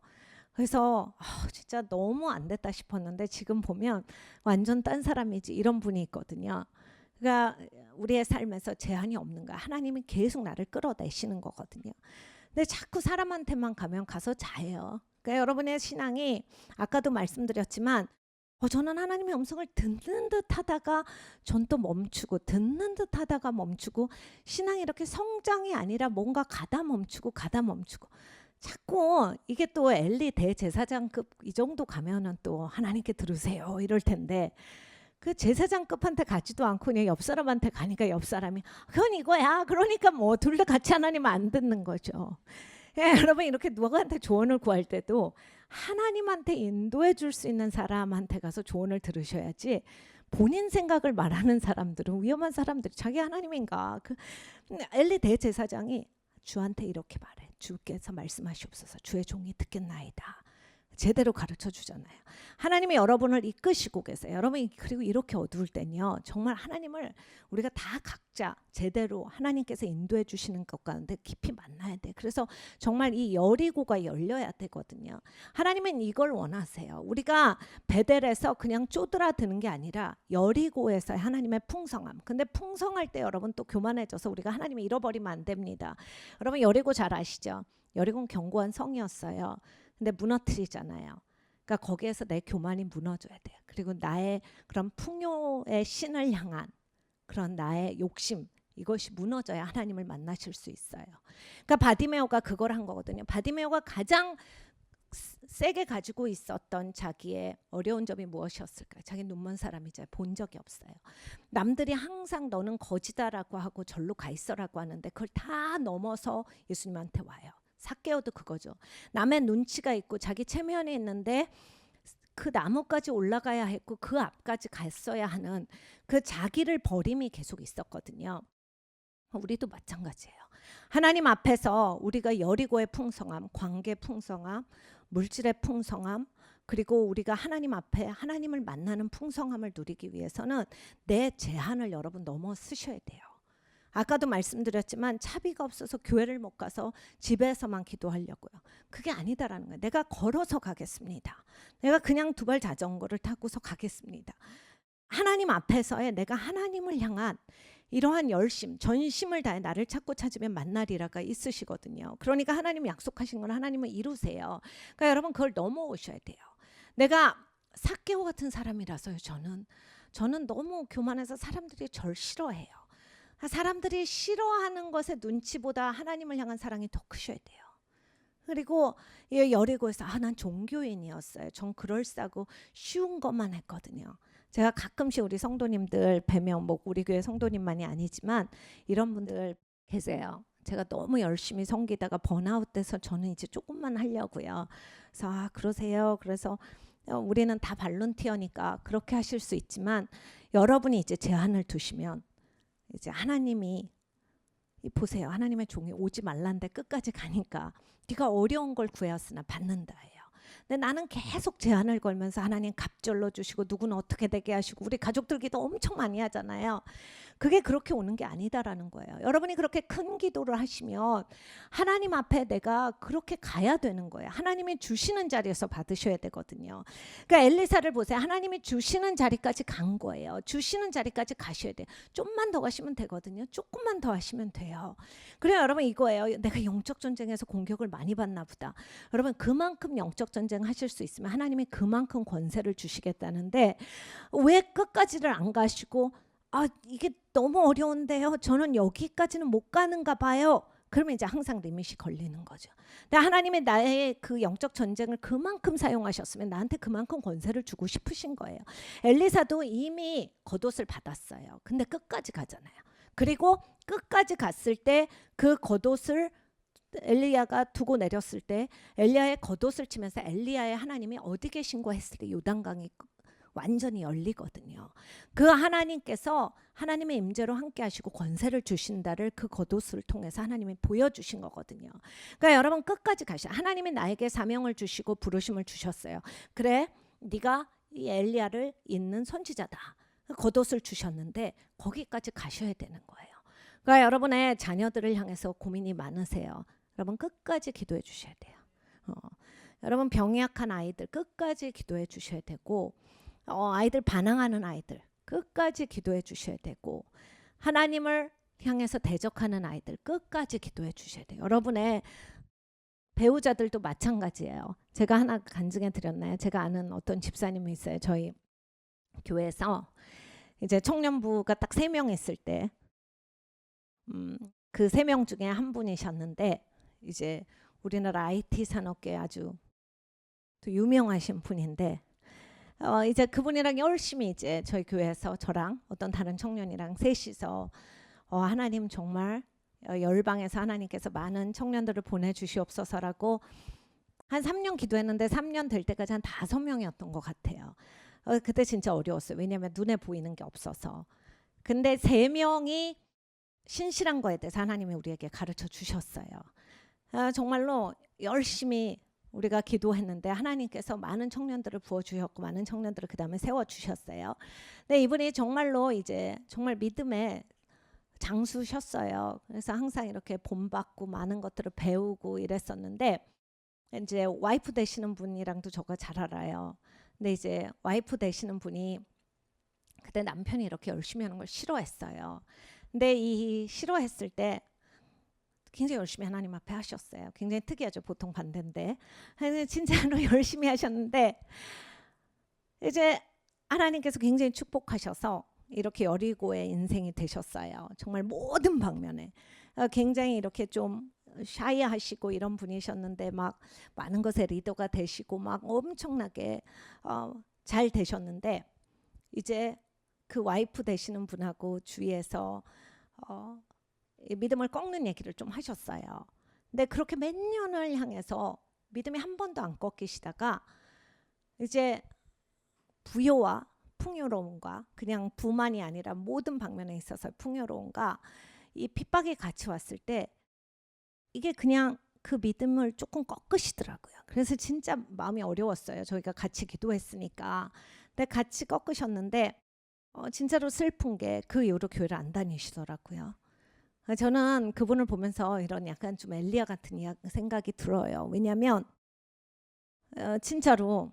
그래서 진짜 너무 안 됐다 싶었는데 지금 보면 완전 딴 사람이지 이런 분이 있거든요. 그러니까 우리의 삶에서 제한이 없는 거야. 하나님이 계속 나를 끌어내시는 거거든요. 근데 자꾸 사람한테만 가면 가서 자요. 그러니까 여러분의 신앙이 아까도 말씀드렸지만 저는 하나님의 음성을 듣는 듯 하다가 전 또 멈추고 듣는 듯 하다가 멈추고 신앙이 이렇게 성장이 아니라 뭔가 가다 멈추고 자꾸 이게 또 엘리 대제사장급 이 정도 가면은 또 하나님께 들으세요 이럴 텐데 그 제사장급한테 가지도 않고 그냥 옆 사람한테 가니까 옆 사람이 그건 이거야. 그러니까 뭐 둘 다 같이 하나님 안 듣는 거죠. 여러분 이렇게 누구한테 조언을 구할 때도 하나님한테 인도해 줄 수 있는 사람한테 가서 조언을 들으셔야지 본인 생각을 말하는 사람들은 위험한 사람들이 자기 하나님인가. 엘리 대제사장이 주한테 이렇게 말해. 주께서 말씀하시옵소서. 주의 종이 듣겠나이다. 제대로 가르쳐 주잖아요. 하나님이 여러분을 이끄시고 계세요. 여러분이 그리고 이렇게 어두울 땐요. 정말 하나님을 우리가 다 각자 제대로 하나님께서 인도해 주시는 것 가운데 깊이 만나야 돼. 그래서 정말 이 여리고가 열려야 되거든요. 하나님은 이걸 원하세요. 우리가 베델에서 그냥 쪼드라드는 게 아니라 여리고에서의 하나님의 풍성함. 근데 풍성할 때 여러분 또 교만해져서 우리가 하나님을 잃어버리면 안 됩니다. 여러분 여리고 잘 아시죠? 여리고는 견고한 성이었어요. 근데 무너뜨리잖아요. 그러니까 거기에서 내 교만이 무너져야 돼요. 그리고 나의 그런 풍요의 신을 향한 그런 나의 욕심 이것이 무너져야 하나님을 만나실 수 있어요. 그러니까 바디메오가 그걸 한 거거든요. 바디메오가 가장 세게 가지고 있었던 자기의 어려운 점이 무엇이었을까요? 자기 눈먼 사람이죠. 본 적이 없어요. 남들이 항상 너는 거지다라고 하고 절로 가 있어라고 하는데 그걸 다 넘어서 예수님한테 와요. 삭개오도 그거죠. 남의 눈치가 있고 자기 체면이 있는데 그 나무까지 올라가야 했고 그 앞까지 갔어야 하는 그 자기를 버림이 계속 있었거든요. 우리도 마찬가지예요. 하나님 앞에서 우리가 여리고의 풍성함, 관계 풍성함, 물질의 풍성함, 그리고 우리가 하나님 앞에 하나님을 만나는 풍성함을 누리기 위해서는 내 제한을 여러분 넘어서셔야 돼요. 아까도 말씀드렸지만 차비가 없어서 교회를 못 가서 집에서만 기도하려고요. 그게 아니다라는 거예요. 내가 걸어서 가겠습니다. 내가 그냥 두발 자전거를 타고서 가겠습니다. 하나님 앞에서의 내가 하나님을 향한 이러한 열심, 전심을 다해 나를 찾고 찾으면 만나리라가 있으시거든요. 그러니까 하나님이 약속하신 건 하나님은 이루세요. 그러니까 여러분 그걸 넘어오셔야 돼요. 내가 삭개오 같은 사람이라서요. 저는 너무 교만해서 사람들이 절 싫어해요. 사람들이 싫어하는 것의 눈치보다 하나님을 향한 사랑이 더 크셔야 돼요. 그리고 여리고에서 난 종교인이었어요. 전 그럴싸고 쉬운 것만 했거든요. 제가 가끔씩 우리 성도님들 뵈면 뭐 우리 교회 성도님만이 아니지만 이런 분들 계세요. 제가 너무 열심히 섬기다가 번아웃 돼서 저는 이제 조금만 하려고요. 그래서 그러세요. 그래서 우리는 다 발론티어니까 그렇게 하실 수 있지만 여러분이 이제 제한을 두시면 이제 하나님이 보세요. 하나님의 종이 오지 말란데 끝까지 가니까 네가 어려운 걸 구하였으나 받는다예요. 근데 나는 계속 제한을 걸면서 하나님 갑절로 주시고 누구는 어떻게 되게 하시고 우리 가족들 기도 엄청 많이 하잖아요. 그게 그렇게 오는 게 아니다라는 거예요. 여러분이 그렇게 큰 기도를 하시면 하나님 앞에 내가 그렇게 가야 되는 거예요. 하나님이 주시는 자리에서 받으셔야 되거든요. 그러니까 엘리사를 보세요. 하나님이 주시는 자리까지 간 거예요. 주시는 자리까지 가셔야 돼요. 좀만 더 가시면 되거든요. 조금만 더 하시면 돼요. 그래요. 여러분 이거예요. 내가 영적 전쟁에서 공격을 많이 받나 보다. 여러분 그만큼 영적 전쟁 하실 수 있으면 하나님이 그만큼 권세를 주시겠다는데 왜 끝까지를 안 가시고 아, 이게 너무 어려운데요. 저는 여기까지는 못 가는가 봐요. 그러면 이제 항상 리밋이 걸리는 거죠. 근데 하나님의 나의 그 영적 전쟁을 그만큼 사용하셨으면 나한테 그만큼 권세를 주고 싶으신 거예요. 엘리사도 이미 겉옷을 받았어요. 근데 끝까지 가잖아요. 그리고 끝까지 갔을 때 그 겉옷을 엘리야가 두고 내렸을 때 엘리야의 겉옷을 치면서 엘리야의 하나님이 어디 계신고 했을 때 요단강이 완전히 열리거든요. 그 하나님께서 하나님의 임재로 함께 하시고 권세를 주신다를 그 겉옷을 통해서 하나님이 보여주신 거거든요. 그러니까 여러분 끝까지 가셔. 하나님이 나에게 사명을 주시고 부르심을 주셨어요. 그래, 네가 이 엘리야를 잇는 선지자다. 겉옷을 주셨는데 거기까지 가셔야 되는 거예요. 그러니까 여러분의 자녀들을 향해서 고민이 많으세요. 여러분 끝까지 기도해 주셔야 돼요. 여러분 병이 약한 아이들 끝까지 기도해 주셔야 되고, 아이들 반항하는 아이들 끝까지 기도해 주셔야 되고, 하나님을 향해서 대적하는 아이들 끝까지 기도해 주셔야 돼요. 여러분의 배우자들도 마찬가지예요. 제가 하나 간증해 드렸나요? 제가 아는 어떤 집사님이 있어요. 저희 교회에서 이제 청년부가 딱 3명 있을 때 그 3명 중에 한 분이셨는데, 이제 우리나라 IT 산업계 아주 유명하신 분인데, 이제 그분이랑 열심히 이제 저희 교회에서 저랑 어떤 다른 청년이랑 셋이서 하나님 정말 열방에서 하나님께서 많은 청년들을 보내주시옵소서라고 한 3년 기도했는데 3년 될 때까지 한 5명이었던 것 같아요. 그때 진짜 어려웠어요. 왜냐하면 눈에 보이는 게 없어서. 근데 3명이 신실한 거에 대해서 하나님이 우리에게 가르쳐 주셨어요. 정말로 열심히 우리가 기도했는데 하나님께서 많은 청년들을 부어주셨고 많은 청년들을 그 다음에 세워주셨어요. 근데 이분이 정말로 이제 정말 믿음의 장수셨어요. 그래서 항상 이렇게 본받고 많은 것들을 배우고 이랬었는데, 이제 와이프 되시는 분이랑도 저가 잘 알아요. 근데 이제 와이프 되시는 분이 그때 남편이 이렇게 열심히 하는 걸 싫어했어요. 근데 이 싫어했을 때 굉장히 열심히 하나님 앞에 하셨어요. 굉장히 특이하죠. 보통 반대인데 진짜로 열심히 하셨는데, 이제 하나님께서 굉장히 축복하셔서 이렇게 여리고의 인생이 되셨어요. 정말 모든 방면에 굉장히 이렇게 좀 샤이하시고 이런 분이셨는데 막 많은 것에 리더가 되시고 막 엄청나게 잘 되셨는데, 이제 그 와이프 되시는 분하고 주위에서 믿음을 꺾는 얘기를 좀 하셨어요. 근데 그렇게 몇 년을 향해서 믿음이 한 번도 안 꺾이시다가 이제 부요와 풍요로움과, 그냥 부만이 아니라 모든 방면에 있어서 풍요로움과 이 핍박이 같이 왔을 때 이게 그냥 그 믿음을 조금 꺾으시더라고요. 그래서 진짜 마음이 어려웠어요. 저희가 같이 기도했으니까. 근데 같이 꺾으셨는데 진짜로 슬픈 게 그 이후로 교회를 안 다니시더라고요. 저는 그분을 보면서 이런 약간 좀 엘리야 같은 생각이 들어요. 왜냐하면 진짜로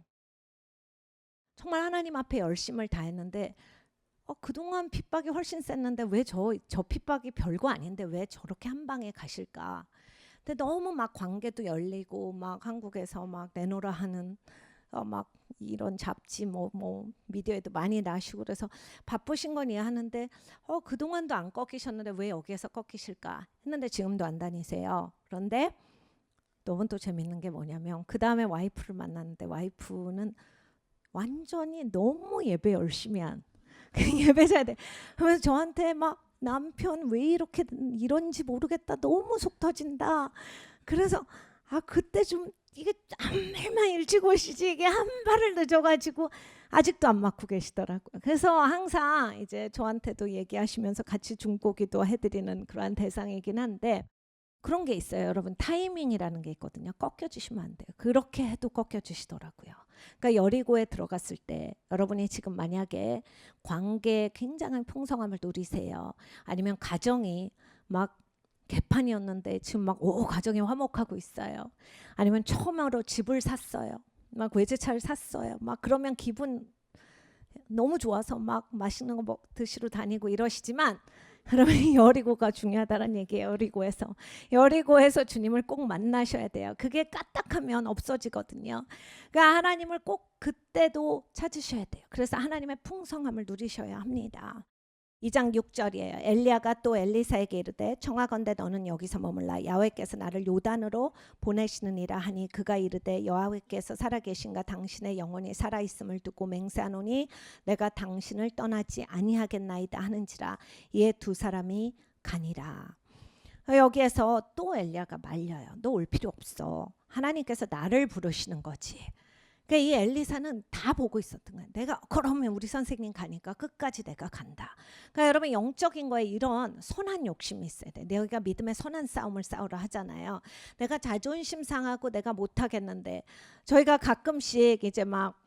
정말 하나님 앞에 열심을 다했는데 그동안 핍박이 훨씬 셌는데 왜 저 핍박이 별거 아닌데 왜 저렇게 한 방에 가실까. 근데 너무 막 관계도 열리고 막 한국에서 막 내노라 하는 막 이런 잡지 뭐 미디어에도 많이 나시고 그래서 바쁘신 건 이해하는데 그동안도 안 꺾이셨는데 왜 여기에서 꺾이실까 했는데 지금도 안 다니세요. 그런데 너무 또 재밌는 게 뭐냐면 그 다음에 와이프를 만났는데 와이프는 완전히 너무 예배 열심히 한 예배자야 돼. 그러면서 저한테 막 남편 왜 이렇게 이런지 모르겠다. 너무 속 터진다. 그래서 그때 좀 이게 한 발만 일찍 오시지 이게 한 발을 늦어가지고 아직도 안 맞고 계시더라고요. 그래서 항상 이제 저한테도 얘기하시면서 같이 중보기도 해드리는 그러한 대상이긴 한데, 그런 게 있어요. 여러분 타이밍이라는 게 있거든요. 꺾여주시면 안 돼요. 그렇게 해도 꺾여주시더라고요. 그러니까 여리고에 들어갔을 때 여러분이 지금 만약에 관계에 굉장한 풍성함을 누리세요. 아니면 가정이 막 개판이었는데 지금 막 가정이 화목하고 있어요. 아니면 처음으로 집을 샀어요. 막 외제차를 샀어요. 막 그러면 기분 너무 좋아서 막 맛있는 거 드시러 다니고 이러시지만, 그러면 여리고가 중요하다는 얘기예요. 여리고에서 주님을 꼭 만나셔야 돼요. 그게 까딱하면 없어지거든요. 그러니까 하나님을 꼭 그때도 찾으셔야 돼요. 그래서 하나님의 풍성함을 누리셔야 합니다. 2장 6절이에요. 엘리야가 또 엘리사에게 이르되 청하건대 너는 여기서 머물라. 야훼께서 나를 요단으로 보내시느니라 하니 그가 이르되 여호와께서 살아계신가 당신의 영혼이 살아있음을 두고 맹세하노니 내가 당신을 떠나지 아니하겠나이다 하는지라. 이에 두 사람이 가니라. 여기에서 또 엘리야가 말려요. 너 올 필요 없어. 하나님께서 나를 부르시는 거지. 그러니까 이 엘리사는 다 보고 있었던 거예요. 내가 그러면 우리 선생님 가니까 끝까지 내가 간다. 그러니까 여러분 영적인 거에 이런 선한 욕심이 있어야 돼. 내가 믿음의 선한 싸움을 싸우라 하잖아요. 내가 자존심 상하고 내가 못하겠는데 저희가 가끔씩 이제 막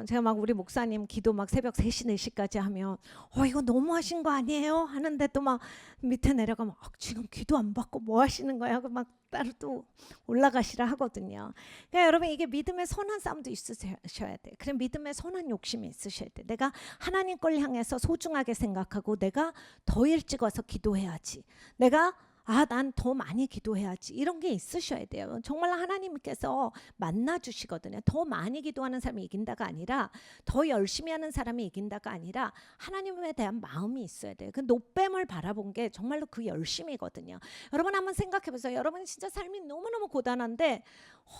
제가 막 우리 목사님 기도 막 새벽 3시 4시까지 하면 이거 너무 하신 거 아니에요? 하는데 또 막 밑에 내려가면 지금 기도 안 받고 뭐 하시는 거야? 하고 막 따로 또 올라가시라 하거든요. 그러니까 여러분 이게 믿음의 선한 싸움도 있으셔야 돼. 그럼 믿음의 선한 욕심이 있으셔야 돼. 내가 하나님 걸 향해서 소중하게 생각하고 내가 더 일찍 와서 기도해야지. 내가 난 더 많이 기도해야지. 이런 게 있으셔야 돼요. 정말 하나님께서 만나주시거든요. 더 많이 기도하는 사람이 이긴다가 아니라 더 열심히 하는 사람이 이긴다가 아니라 하나님에 대한 마음이 있어야 돼요. 그 노뱀을 바라본 게 정말로 그 열심이거든요. 여러분 한번 생각해 보세요. 여러분 진짜 삶이 너무너무 고단한데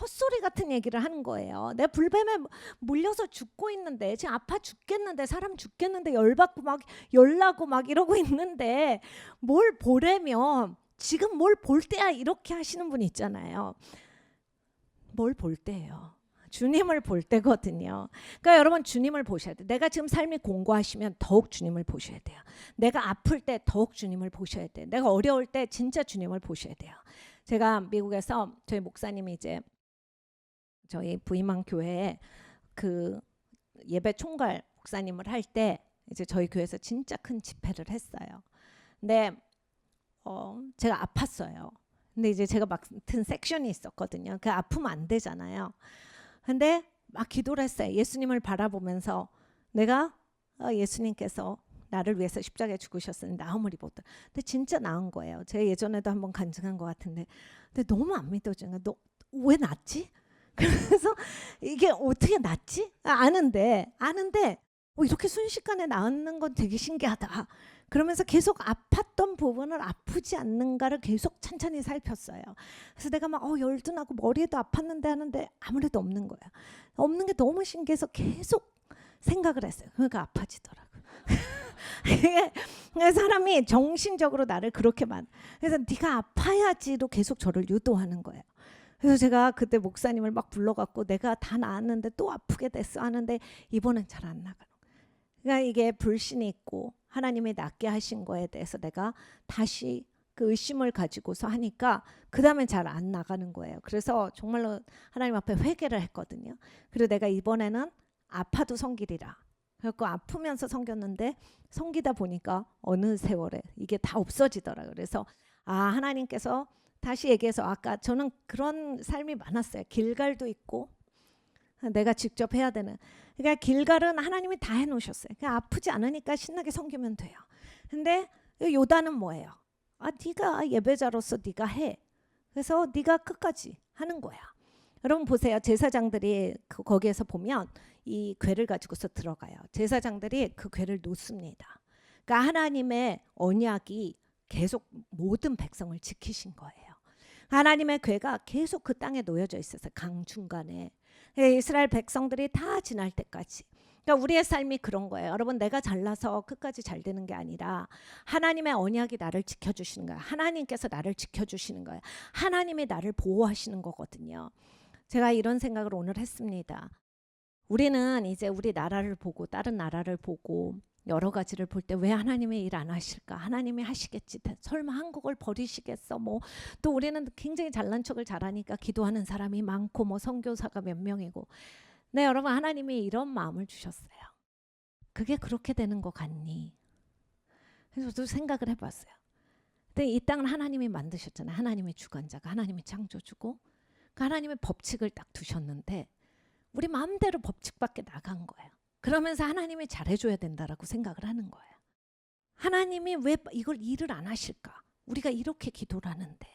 헛소리 같은 얘기를 하는 거예요. 내 불뱀에 물려서 죽고 있는데 지금 아파 죽겠는데 사람 죽겠는데 열받고 막 열나고 막 이러고 있는데 뭘 보려면 지금 뭘 볼 때야 이렇게 하시는 분 있잖아요. 뭘 볼 때예요. 주님을 볼 때거든요. 그러니까 여러분 주님을 보셔야 돼요. 내가 지금 삶이 공고하시면 더욱 주님을 보셔야 돼요. 내가 아플 때 더욱 주님을 보셔야 돼요. 내가 어려울 때 진짜 주님을 보셔야 돼요. 제가 미국에서 저희 목사님이 이제 저희 부임한 교회에 그 예배 총괄 목사님을 할 때 이제 저희 교회에서 진짜 큰 집회를 했어요. 근데 제가 아팠어요. 근데 이제 제가 맡은 섹션이 있었거든요. 그 아프면 안 되잖아요. 근데 막 기도를 했어요. 예수님을 바라보면서 내가 예수님께서 나를 위해서 십자가에 죽으셨으니 나음을 입었다. 근데 진짜 나은 거예요. 제가 예전에도 한번 간증한 것 같은데 근데 너무 안 믿어지는 거야. 너 왜 낫지? 그래서 이게 어떻게 낫지? 아는데 이렇게 순식간에 나았는 건 되게 신기하다. 그러면서 계속 아팠던 부분을 아프지 않는가를 계속 천천히 살폈어요. 그래서 내가 막 열도 나고 머리에도 아팠는데 하는데 아무래도 없는 거야. 없는 게 너무 신기해서 계속 생각을 했어요. 그러니까 아파지더라고요. 사람이 정신적으로 나를 그렇게만 그래서 네가 아파야지로 계속 저를 유도하는 거예요. 그래서 제가 그때 목사님을 막 불러갖고 내가 다 나았는데 또 아프게 됐어 하는데 이번엔 잘 안 나가는 거예요. 그러니까 이게 불신이 있고 하나님이 낫게 하신 거에 대해서 내가 다시 그 의심을 가지고서 하니까 그 다음엔 잘 안 나가는 거예요. 그래서 정말로 하나님 앞에 회개를 했거든요. 그리고 내가 이번에는 아파도 섬기리라. 그래서 아프면서 섬겼는데 섬기다 보니까 어느 세월에 이게 다 없어지더라고요. 그래서 하나님께서 다시 얘기해서 아까 저는 그런 삶이 많았어요. 길갈도 있고 내가 직접 해야 되는. 그러니까 길갈은 하나님이 다 해놓으셨어요. 그러니까 아프지 않으니까 신나게 섬기면 돼요. 근데 요단은 뭐예요? 네가 예배자로서 네가 해. 그래서 네가 끝까지 하는 거야. 여러분 보세요. 제사장들이 거기에서 보면 이 궤를 가지고서 들어가요. 제사장들이 그 궤를 놓습니다. 그러니까 하나님의 언약이 계속 모든 백성을 지키신 거예요. 하나님의 궤가 계속 그 땅에 놓여져 있어서 강 중간에 이스라엘 백성들이 다 지날 때까지. 그러니까 우리의 삶이 그런 거예요. 여러분 내가 잘나서 끝까지 잘 되는 게 아니라 하나님의 언약이 나를 지켜주시는 거예요. 하나님께서 나를 지켜주시는 거예요. 하나님이 나를 보호하시는 거거든요. 제가 이런 생각을 오늘 했습니다. 우리는 이제 우리 나라를 보고 다른 나라를 보고 여러 가지를 볼 때 왜 하나님이 일 안 하실까? 하나님이 하시겠지. 설마 한국을 버리시겠어? 또 우리는 굉장히 잘난 척을 잘하니까 기도하는 사람이 많고 선교사가 몇 명이고. 네, 여러분 하나님이 이런 마음을 주셨어요. 그게 그렇게 되는 것 같니? 그래서 저도 생각을 해봤어요. 근데 이 땅은 하나님이 만드셨잖아요. 하나님의 주관자가 하나님이 창조주고 그 하나님의 법칙을 딱 두셨는데 우리 마음대로 법칙 밖에 나간 거예요. 그러면서 하나님이 잘해줘야 된다라고 생각을 하는 거예요. 하나님이 왜 이걸 일을 안 하실까? 우리가 이렇게 기도를 하는데.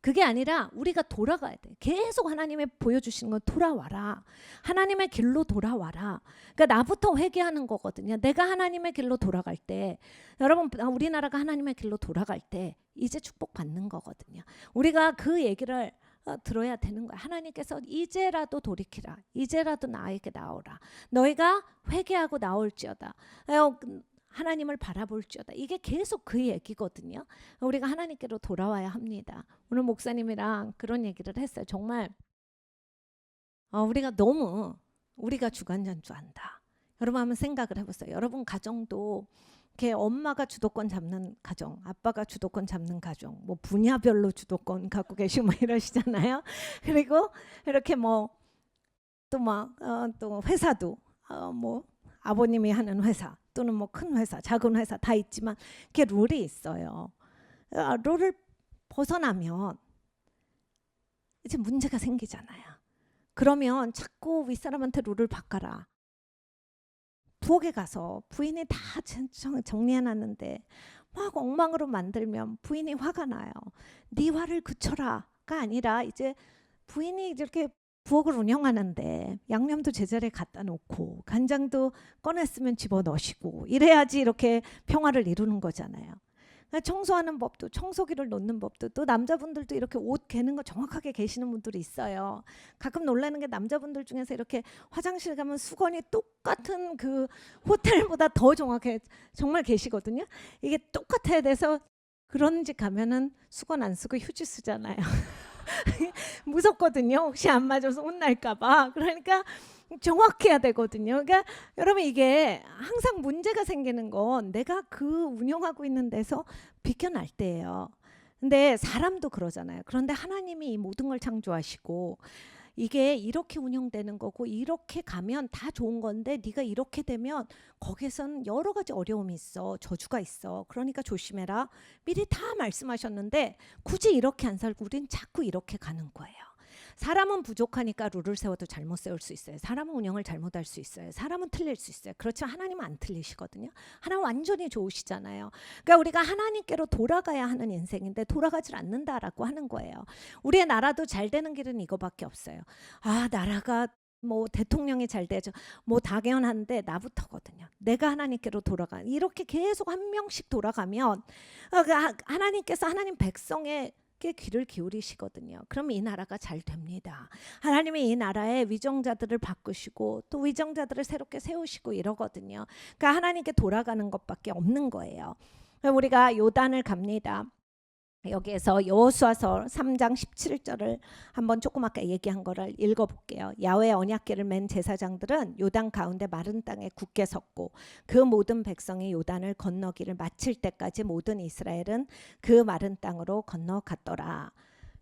그게 아니라 우리가 돌아가야 돼. 계속 하나님의 보여주시는 건 돌아와라. 하나님의 길로 돌아와라. 그러니까 나부터 회개하는 거거든요. 내가 하나님의 길로 돌아갈 때, 여러분 우리나라가 하나님의 길로 돌아갈 때 이제 축복받는 거거든요. 우리가 그 얘기를 들어야 되는 거야. 하나님께서 이제라도 돌이키라. 이제라도 나에게 나오라. 너희가 회개하고 나올지어다. 하나님을 바라볼지어다. 이게 계속 그 얘기거든요. 우리가 하나님께로 돌아와야 합니다. 오늘 목사님이랑 그런 얘기를 했어요. 정말 우리가 너무 우리가 주관전주한다. 여러분 한번 생각을 해보세요. 여러분 가정도 이렇게 엄마가 주도권 잡는 가정, 아빠가 주도권 잡는 가정, 뭐 분야별로 주도권 갖고 계시고 뭐 이러시잖아요. 그리고 이렇게 뭐 또 회사도 뭐 아버님이 하는 회사 또는 뭐 큰 회사, 작은 회사 다 있지만 이렇게 룰이 있어요. 룰을 벗어나면 이제 문제가 생기잖아요. 그러면 자꾸 윗사람한테 룰을 바꿔라. 부엌에 가서 부인이 다 정리해놨는데 막 엉망으로 만들면 부인이 화가 나요. 네 화를 그쳐라가 아니라 이제 부인이 이렇게 부엌을 운영하는데 양념도 제자리에 갖다 놓고 간장도 꺼냈으면 집어넣으시고 이래야지 이렇게 평화를 이루는 거잖아요. 청소하는 법도 청소기를 놓는 법도 또 남자분들도 이렇게 옷 개는 거 정확하게 계시는 분들이 있어요. 가끔 놀라는 게 남자분들 중에서 이렇게 화장실 가면 수건이 똑같은 그 호텔보다 더 정확해 정말 계시거든요. 이게 똑같아야 돼서 그런 집 가면은 수건 안 쓰고 휴지 쓰잖아요. 무섭거든요. 혹시 안 맞아서 혼날까 봐. 그러니까 정확해야 되거든요. 그러니까 여러분 이게 항상 문제가 생기는 건 내가 그 운영하고 있는 데서 비껴날 때예요. 근데 사람도 그러잖아요. 그런데 하나님이 이 모든 걸 창조하시고 이게 이렇게 운영되는 거고 이렇게 가면 다 좋은 건데 네가 이렇게 되면 거기선 여러 가지 어려움이 있어. 저주가 있어. 그러니까 조심해라. 미리 다 말씀하셨는데 굳이 이렇게 안 살고 우린 자꾸 이렇게 가는 거예요. 사람은 부족하니까 룰을 세워도 잘못 세울 수 있어요. 사람은 운영을 잘못할 수 있어요. 사람은 틀릴 수 있어요. 그렇지만 하나님은 안 틀리시거든요. 하나님 완전히 좋으시잖아요. 그러니까 우리가 하나님께로 돌아가야 하는 인생인데 돌아가질 않는다라고 하는 거예요. 우리의 나라도 잘 되는 길은 이거밖에 없어요. 나라가 뭐 대통령이 잘 되죠. 뭐 당연한데 나부터거든요. 내가 하나님께로 돌아가. 이렇게 계속 한 명씩 돌아가면 하나님께서 하나님 백성의 귀를 기울이시거든요. 그럼 이 나라가 잘 됩니다. 하나님이 이 나라의 위정자들을 바꾸시고 또 위정자들을 새롭게 세우시고 이러거든요. 그러니까 하나님께 돌아가는 것밖에 없는 거예요. 우리가 요단을 갑니다. 여기에서 여호수아서 3장 17절을 한번 조금 아까 얘기한 거를 읽어볼게요. 야훼 언약궤를 맨 제사장들은 요단 가운데 마른 땅에 굳게 섰고 그 모든 백성이 요단을 건너기를 마칠 때까지 모든 이스라엘은 그 마른 땅으로 건너갔더라.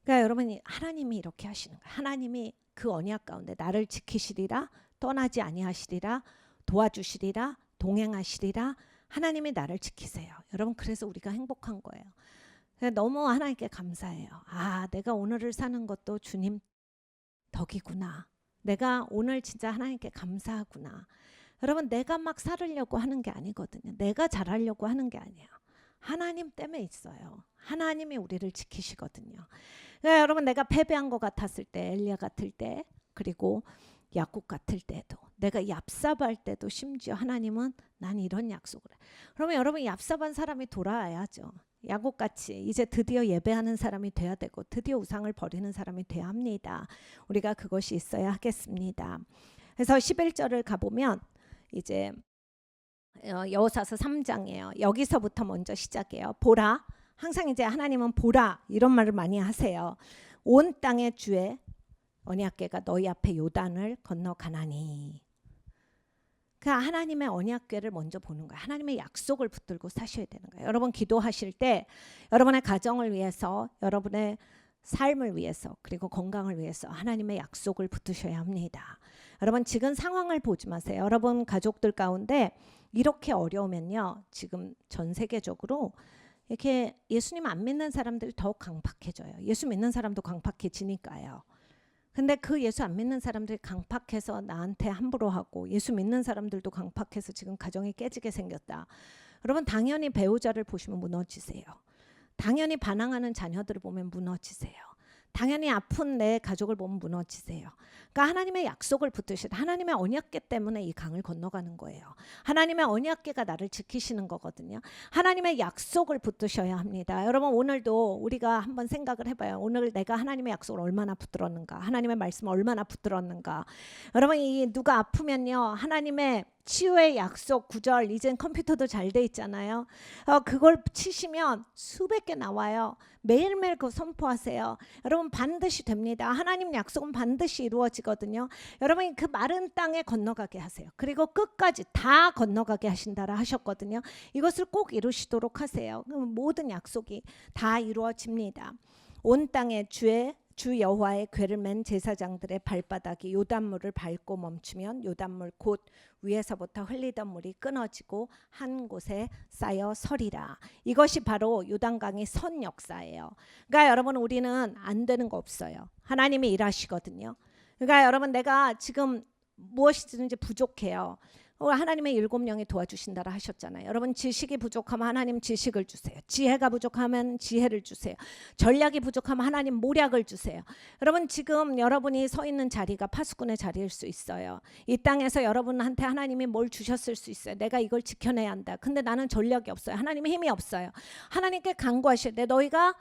그러니까 여러분 하나님이 이렇게 하시는 거예요. 하나님이 그 언약 가운데 나를 지키시리라, 떠나지 아니하시리라, 도와주시리라, 동행하시리라. 하나님이 나를 지키세요. 여러분 그래서 우리가 행복한 거예요. 너무 하나님께 감사해요. 내가 오늘을 사는 것도 주님 덕이구나. 내가 오늘 진짜 하나님께 감사하구나. 여러분 내가 막 살으려고 하는 게 아니거든요. 내가 잘하려고 하는 게 아니에요. 하나님 때문에 있어요. 하나님이 우리를 지키시거든요. 그러니까 여러분 내가 패배한 것 같았을 때, 엘리야 같을 때, 그리고 야곱 같을 때도, 내가 얍삽할 때도 심지어 하나님은 난 이런 약속을 해. 그러면 여러분 얍삽한 사람이 돌아와야죠. 야곱같이 이제 드디어 예배하는 사람이 돼야 되고 드디어 우상을 버리는 사람이 돼야 합니다. 우리가 그것이 있어야 하겠습니다. 그래서 11절을 가보면 이제 여호수아서 3장이에요. 여기서부터 먼저 시작해요. 보라, 항상 이제 하나님은 보라 이런 말을 많이 하세요. 온 땅의 주의 언약궤가 너희 앞에 요단을 건너가나니. 그러니까 하나님의 언약궤를 먼저 보는 거예요. 하나님의 약속을 붙들고 사셔야 되는 거예요. 여러분 기도하실 때 여러분의 가정을 위해서, 여러분의 삶을 위해서, 그리고 건강을 위해서 하나님의 약속을 붙드셔야 합니다. 여러분 지금 상황을 보지 마세요. 여러분 가족들 가운데 이렇게 어려우면요, 지금 전 세계적으로 이렇게 예수님 안 믿는 사람들이 더욱 강팍해져요. 예수 믿는 사람도 강팍해지니까요. 근데 그 예수 안 믿는 사람들이 강팍해서 나한테 함부로 하고 예수 믿는 사람들도 강팍해서 지금 가정이 깨지게 생겼다. 여러분 당연히 배우자를 보시면 무너지세요. 당연히 반항하는 자녀들을 보면 무너지세요. 당연히 아픈 내 가족을 보면 무너지세요. 그러니까 하나님의 약속을 붙드셔야 돼. 하나님의 언약궤 때문에 이 강을 건너가는 거예요. 하나님의 언약궤가 나를 지키시는 거거든요. 하나님의 약속을 붙드셔야 합니다. 여러분 오늘도 우리가 한번 생각을 해봐요. 오늘 내가 하나님의 약속을 얼마나 붙들었는가, 하나님의 말씀을 얼마나 붙들었는가. 여러분 이 누가 아프면요, 하나님의 치유의 약속 구절, 이젠 컴퓨터도 잘 돼 있잖아요. 그걸 치시면 수백 개 나와요. 매일매일 그거 선포하세요. 여러분 반드시 됩니다. 하나님 약속은 반드시 이루어지거든요. 여러분이 그 마른 땅에 건너가게 하세요. 그리고 끝까지 다 건너가게 하신다라 하셨거든요. 이것을 꼭 이루시도록 하세요. 그럼 모든 약속이 다 이루어집니다. 온 땅에 주 여호와의 궤를 맨 제사장들의 발바닥이 요단물을 밟고 멈추면 요단물 곧 위에서부터 흘리던 물이 끊어지고 한 곳에 쌓여 서리라. 이것이 바로 요단강의 선 역사예요. 그러니까 여러분 우리는 안 되는 거 없어요. 하나님이 일하시거든요. 그러니까 여러분 내가 지금 무엇이든지 부족해요. 하나님의 7명이 도와주신다라 하셨잖아요. 여러분 지식이 부족하면 하나님 지식을 주세요. 지혜가 부족하면 지혜를 주세요. 전략이 부족하면 하나님 모략을 주세요. 여러분 지금 여러분이 서 있는 자리가 파수꾼의 자리일 수 있어요. 이 땅에서 여러분한테 하나님이 뭘 주셨을 수 있어요. 내가 이걸 지켜내야 한다. 근데 나는 전략이 없어요. 하나님의 힘이 없어요. 하나님께 간구하실 때 너희가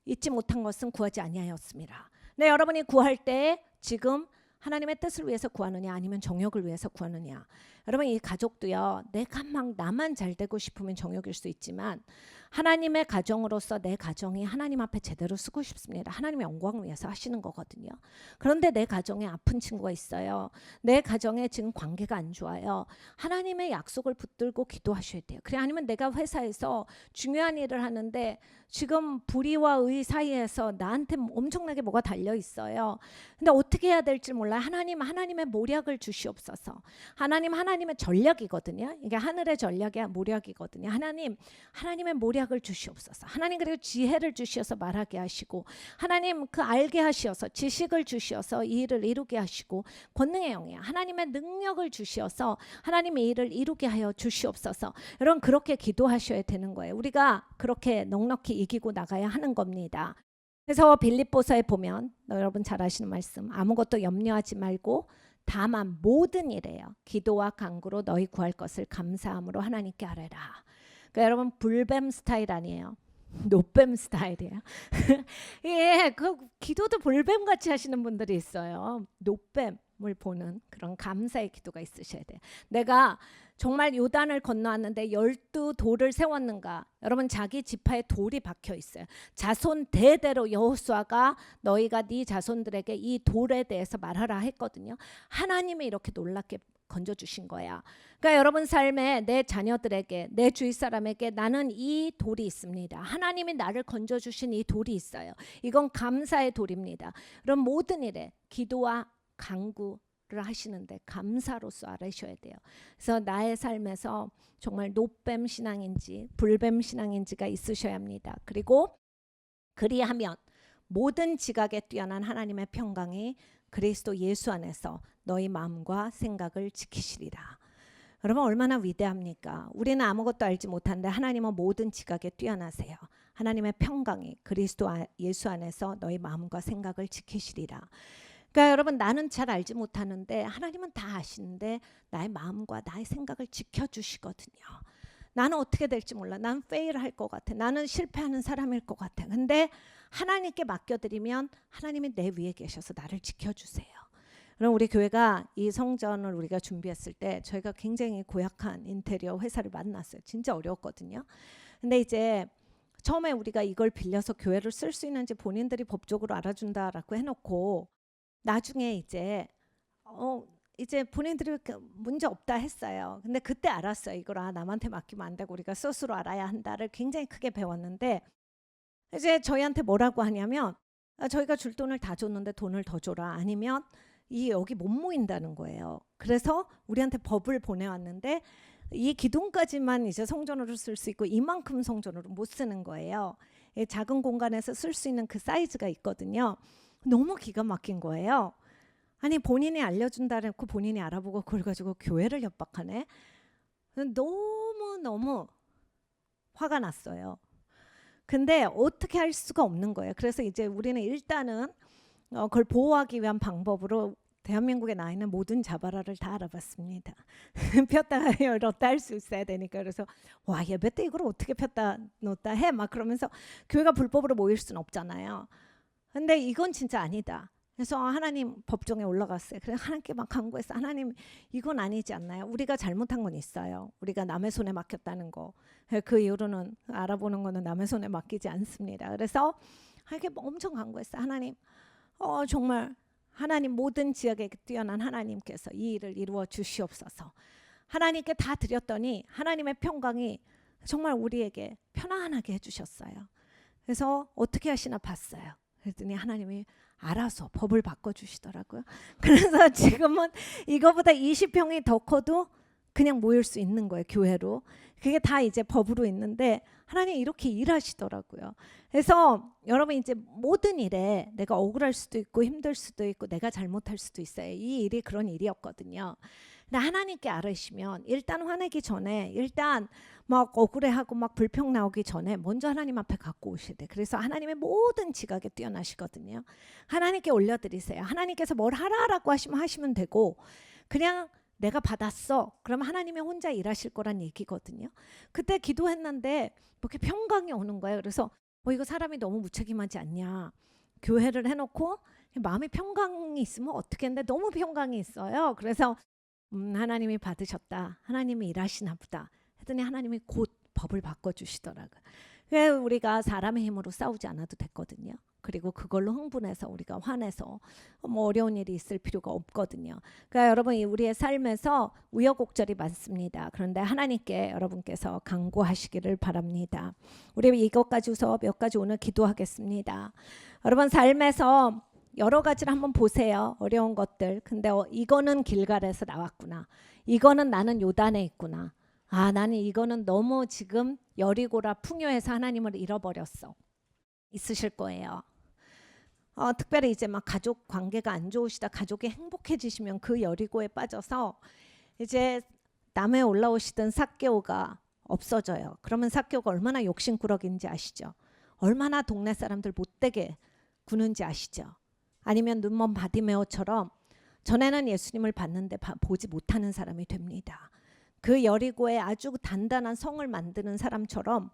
잊지 못한 것은 구하지 아니하였습니다. 네, 여러분이 구할 때 지금 하나님의 뜻을 위해서 구하느냐 아니면 정욕을 위해서 구하느냐. 여러분 이 가족도요, 내가 막 나만 잘 되고 싶으면 정욕일 수 있지만 하나님의 가정으로서 내 가정이 하나님 앞에 제대로 쓰고 싶습니다. 하나님의 영광을 위해서 하시는 거거든요. 그런데 내 가정에 아픈 친구가 있어요. 내 가정에 지금 관계가 안 좋아요. 하나님의 약속을 붙들고 기도하셔야 돼요. 그래 아니면 내가 회사에서 중요한 일을 하는데 지금 불의와 의 사이에서 나한테 엄청나게 뭐가 달려 있어요. 근데 어떻게 해야 될지 몰라요. 하나님의 모략을 주시옵소서. 하나님의 전략이거든요. 이게 하늘의 전략이 모략이거든요. 하나님의 모략을 주시옵소서. 하나님 그리고 지혜를 주셔서 말하게 하시고 하나님 그 알게 하시어서 지식을 주시어서 이 일을 이루게 하시고 권능의 영이야. 하나님의 능력을 주시어서 하나님의 일을 이루게 하여 주시옵소서. 여러분 그렇게 기도하셔야 되는 거예요. 우리가 그렇게 넉넉히 이기고 나가야 하는 겁니다. 그래서 빌립보서에 보면 여러분 잘 아시는 말씀, 아무것도 염려하지 말고 다만 모든 일에요 기도와 간구로 너희 구할 것을 감사함으로 하나님께 아뢰라. 그러니까 여러분 불뱀 스타일 아니에요. 노뱀 스타일이에요. 예, 그 기도도 불뱀 같이 하시는 분들이 있어요. 노뱀을 보는 그런 감사의 기도가 있으셔야 돼요. 내가 정말 요단을 건너왔는데 12돌을 세웠는가? 여러분 자기 지파에 돌이 박혀 있어요. 자손 대대로 여호수아가 너희가 네 자손들에게 이 돌에 대해서 말하라 했거든요. 하나님이 이렇게 놀랍게 건져주신 거야. 그러니까 여러분 삶에 내 자녀들에게 내 주위 사람에게 나는 이 돌이 있습니다. 하나님이 나를 건져주신 이 돌이 있어요. 이건 감사의 돌입니다. 그럼 모든 일에 기도와 간구 를 하시는데 감사로서 알으셔야 돼요. 그래서 나의 삶에서 정말 노뱀 신앙인지 불뱀 신앙인지가 있으셔야 합니다. 그리고 그리하면 모든 지각에 뛰어난 하나님의 평강이 그리스도 예수 안에서 너희 마음과 생각을 지키시리라. 여러분 얼마나 위대합니까? 우리는 아무것도 알지 못하는데 하나님은 모든 지각에 뛰어나세요. 하나님의 평강이 그리스도 예수 안에서 너희 마음과 생각을 지키시리라. 그러니까 여러분 나는 잘 알지 못하는데 하나님은 다 아시는데 나의 마음과 나의 생각을 지켜주시거든요. 나는 어떻게 될지 몰라. 난 페일할 것 같아. 나는 실패하는 사람일 것 같아. 근데 하나님께 맡겨드리면 하나님이 내 위에 계셔서 나를 지켜주세요. 그럼 우리 교회가 이 성전을 우리가 준비했을 때 저희가 굉장히 고약한 인테리어 회사를 만났어요. 진짜 어려웠거든요. 근데 이제 처음에 우리가 이걸 빌려서 교회를 쓸 수 있는지 본인들이 법적으로 알아준다라고 해놓고 나중에 이제 본인들이 문제 없다 했어요. 근데 그때 알았어요. 이걸 남한테 맡기면 안 되고 우리가 스스로 알아야 한다를 굉장히 크게 배웠는데 이제 저희한테 뭐라고 하냐면 저희가 줄 돈을 다 줬는데 돈을 더 줘라. 아니면 여기 못 모인다는 거예요. 그래서 우리한테 법을 보내왔는데 이 기둥까지만 이제 성전으로 쓸 수 있고 이만큼 성전으로 못 쓰는 거예요. 작은 공간에서 쓸 수 있는 그 사이즈가 있거든요. 너무 기가 막힌 거예요. 아니 본인이 알려준다고 본인이 알아보고 그걸 가지고 교회를 협박하네. 너무 화가 났어요. 근데 어떻게 할 수가 없는 거예요. 그래서 이제 우리는 일단은 그걸 보호하기 위한 방법으로 대한민국에 나 있는 모든 자바라를 다 알아봤습니다. 폈다 열었다 할 수 있어야 되니까. 그래서 와, 예배 때 이걸 어떻게 폈다 놓다 해? 막 그러면서 교회가 불법으로 모일 수는 없잖아요. 근데 이건 진짜 아니다. 그래서 하나님 법정에 올라갔어요. 그래서 하나님께 막 간구했어. 하나님, 이건 아니지 않나요? 우리가 잘못한 건 있어요. 우리가 남의 손에 맡겼다는 거. 그 이후로는 알아보는 거는 남의 손에 맡기지 않습니다. 그래서 하나님께 엄청 간구했어요. 하나님, 정말 하나님, 모든 지역에 뛰어난 하나님께서 이 일을 이루어 주시옵소서. 하나님께 다 드렸더니 하나님의 평강이 정말 우리에게 편안하게 해주셨어요. 그래서 어떻게 하시나 봤어요. 그랬더니 하나님이 알아서 법을 바꿔주시더라고요. 그래서 지금은 이거보다 20평이 더 커도 그냥 모일 수 있는 거예요, 교회로. 그게 다 이제 법으로 있는데 하나님 이렇게 일하시더라고요. 그래서 여러분, 이제 모든 일에 내가 억울할 수도 있고 힘들 수도 있고 내가 잘못할 수도 있어요. 이 일이 그런 일이었거든요. 근데 하나님께 알으시면 일단 화내기 전에, 일단 막 억울해하고 막 불평 나오기 전에 먼저 하나님 앞에 갖고 오셔야 돼. 그래서 하나님의 모든 지각에 뛰어나시거든요. 하나님께 올려드리세요. 하나님께서 뭘 하라라고 하시면 되고, 그냥 내가 받았어. 그러면 하나님이 혼자 일하실 거란 얘기거든요. 그때 기도했는데 뭐 이렇게 평강이 오는 거예요. 그래서 이거 사람이 너무 무책임하지 않냐. 교회를 해놓고 마음에 평강이 있으면 어떻게 했는데 너무 평강이 있어요. 그래서 하나님이 받으셨다. 하나님이 일하시나 보다. 했더니 하나님이 곧 법을 바꿔주시더라고요. 왜 우리가 사람의 힘으로 싸우지 않아도 됐거든요. 그리고 그걸로 흥분해서 우리가 화내서 뭐 어려운 일이 있을 필요가 없거든요. 그러니까 여러분, 우리의 삶에서 우여곡절이 많습니다. 그런데 하나님께 여러분께서 간구하시기를 바랍니다. 우리 이것 가지고서 몇 가지 오늘 기도하겠습니다. 여러분, 삶에서 여러 가지를 한번 보세요. 어려운 것들. 근데 이거는 길갈에서 나왔구나. 이거는 나는 요단에 있구나. 아, 나는 이거는 너무 지금 여리고라 풍요해서 하나님을 잃어버렸어. 있으실 거예요. 특별히 이제 막 가족 관계가 안 좋으시다, 가족이 행복해지시면 그 여리고에 빠져서 이제 남해 올라오시던 삭개오가 없어져요. 그러면 삭개오가 얼마나 욕심꾸러기인지 아시죠? 얼마나 동네 사람들 못되게 구는지 아시죠? 아니면 눈먼 바디메오처럼 전에는 예수님을 봤는데 보지 못하는 사람이 됩니다. 그 여리고에 아주 단단한 성을 만드는 사람처럼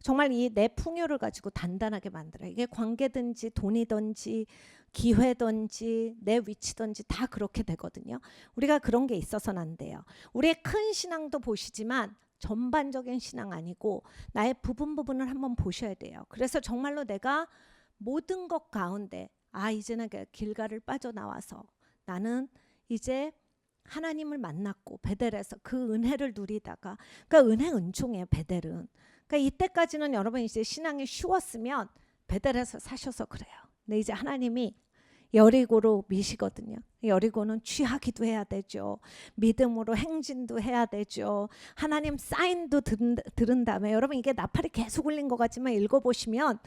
정말 이 내 풍요를 가지고 단단하게 만들어요. 이게 관계든지 돈이든지 기회든지 내 위치든지 다 그렇게 되거든요. 우리가 그런 게 있어서는 안 돼요. 우리의 큰 신앙도 보시지만 전반적인 신앙 아니고 나의 부분을 한번 보셔야 돼요. 그래서 정말로 내가 모든 것 가운데 이제는 길갈을 빠져나와서 나는 이제 하나님을 만났고 베델에서 그 은혜를 누리다가, 그러니까 은혜 은총이에요, 베델은. 그러니까 이때까지는 여러분 이제 신앙이 쉬웠으면 베델에서 사셔서 그래요. 근데 이제 하나님이 여리고로 미시거든요. 여리고는 취하기도 해야 되죠. 믿음으로 행진도 해야 되죠. 하나님 사인도 들은 다음에, 여러분 이게 나팔이 계속 울린 것 같지만 읽어보시면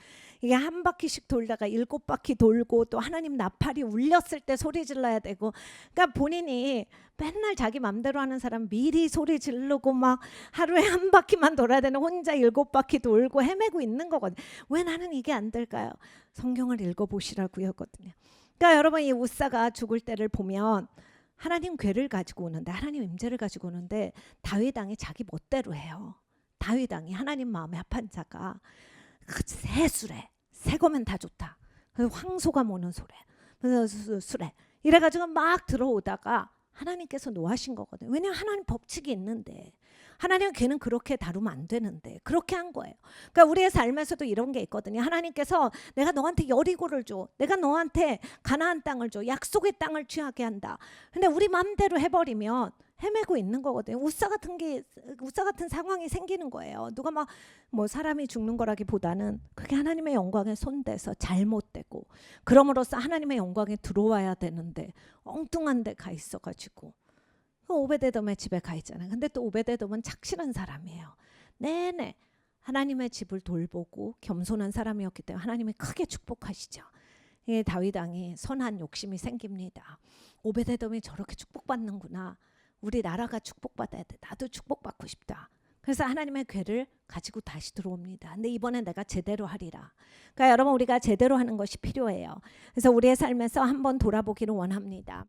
이게 한 바퀴씩 돌다가 7바퀴 돌고 또 하나님 나팔이 울렸을 때 소리 질러야 되고, 그러니까 본인이 맨날 자기 맘대로 하는 사람 미리 소리 지르고 막 하루에 한 바퀴만 돌아야 되는 혼자 7바퀴 돌고 헤매고 있는 거거든요. 왜 나는 이게 안 될까요? 성경을 읽어보시라고요. 그러니까 여러분, 이 우사가 죽을 때를 보면 하나님 괴를 가지고 오는데, 하나님 임재를 가지고 오는데 다윗 왕이 자기 멋대로 해요. 다윗 왕이 하나님 마음에 합한 자가 새 수레, 새 거면 다 좋다. 그래서 황소가 모는 수레 이래가지고 막 들어오다가 하나님께서 노하신 거거든요. 왜냐하면 하나님 법칙이 있는데, 하나님은 걔는 그렇게 다루면 안 되는데 그렇게 한 거예요. 그러니까 우리의 삶에서도 이런 게 있거든요. 하나님께서 내가 너한테 여리고를 줘, 내가 너한테 가나안 땅을 줘, 약속의 땅을 취하게 한다. 근데 우리 마음대로 해버리면 헤매고 있는 거거든요. 우사 같은 상황이 생기는 거예요. 누가 막 뭐 사람이 죽는 거라기보다는 그게 하나님의 영광에 손대서 잘못되고, 그럼으로써 하나님의 영광에 들어와야 되는데 엉뚱한 데 가 있어가지고 오베데돔의 집에 가 있잖아요. 근데 또 오베데돔은 착실한 사람이에요. 내내 하나님의 집을 돌보고 겸손한 사람이었기 때문에 하나님이 크게 축복하시죠. 다윗 왕이 선한 욕심이 생깁니다. 오베데돔이 저렇게 축복받는구나. 우리 나라가 축복받아야 돼. 나도 축복받고 싶다. 그래서 하나님의 괴를 가지고 다시 들어옵니다. 근데 이번엔 내가 제대로 하리라. 그러니까 여러분 우리가 제대로 하는 것이 필요해요. 그래서 우리의 삶에서 한번 돌아보기를 원합니다.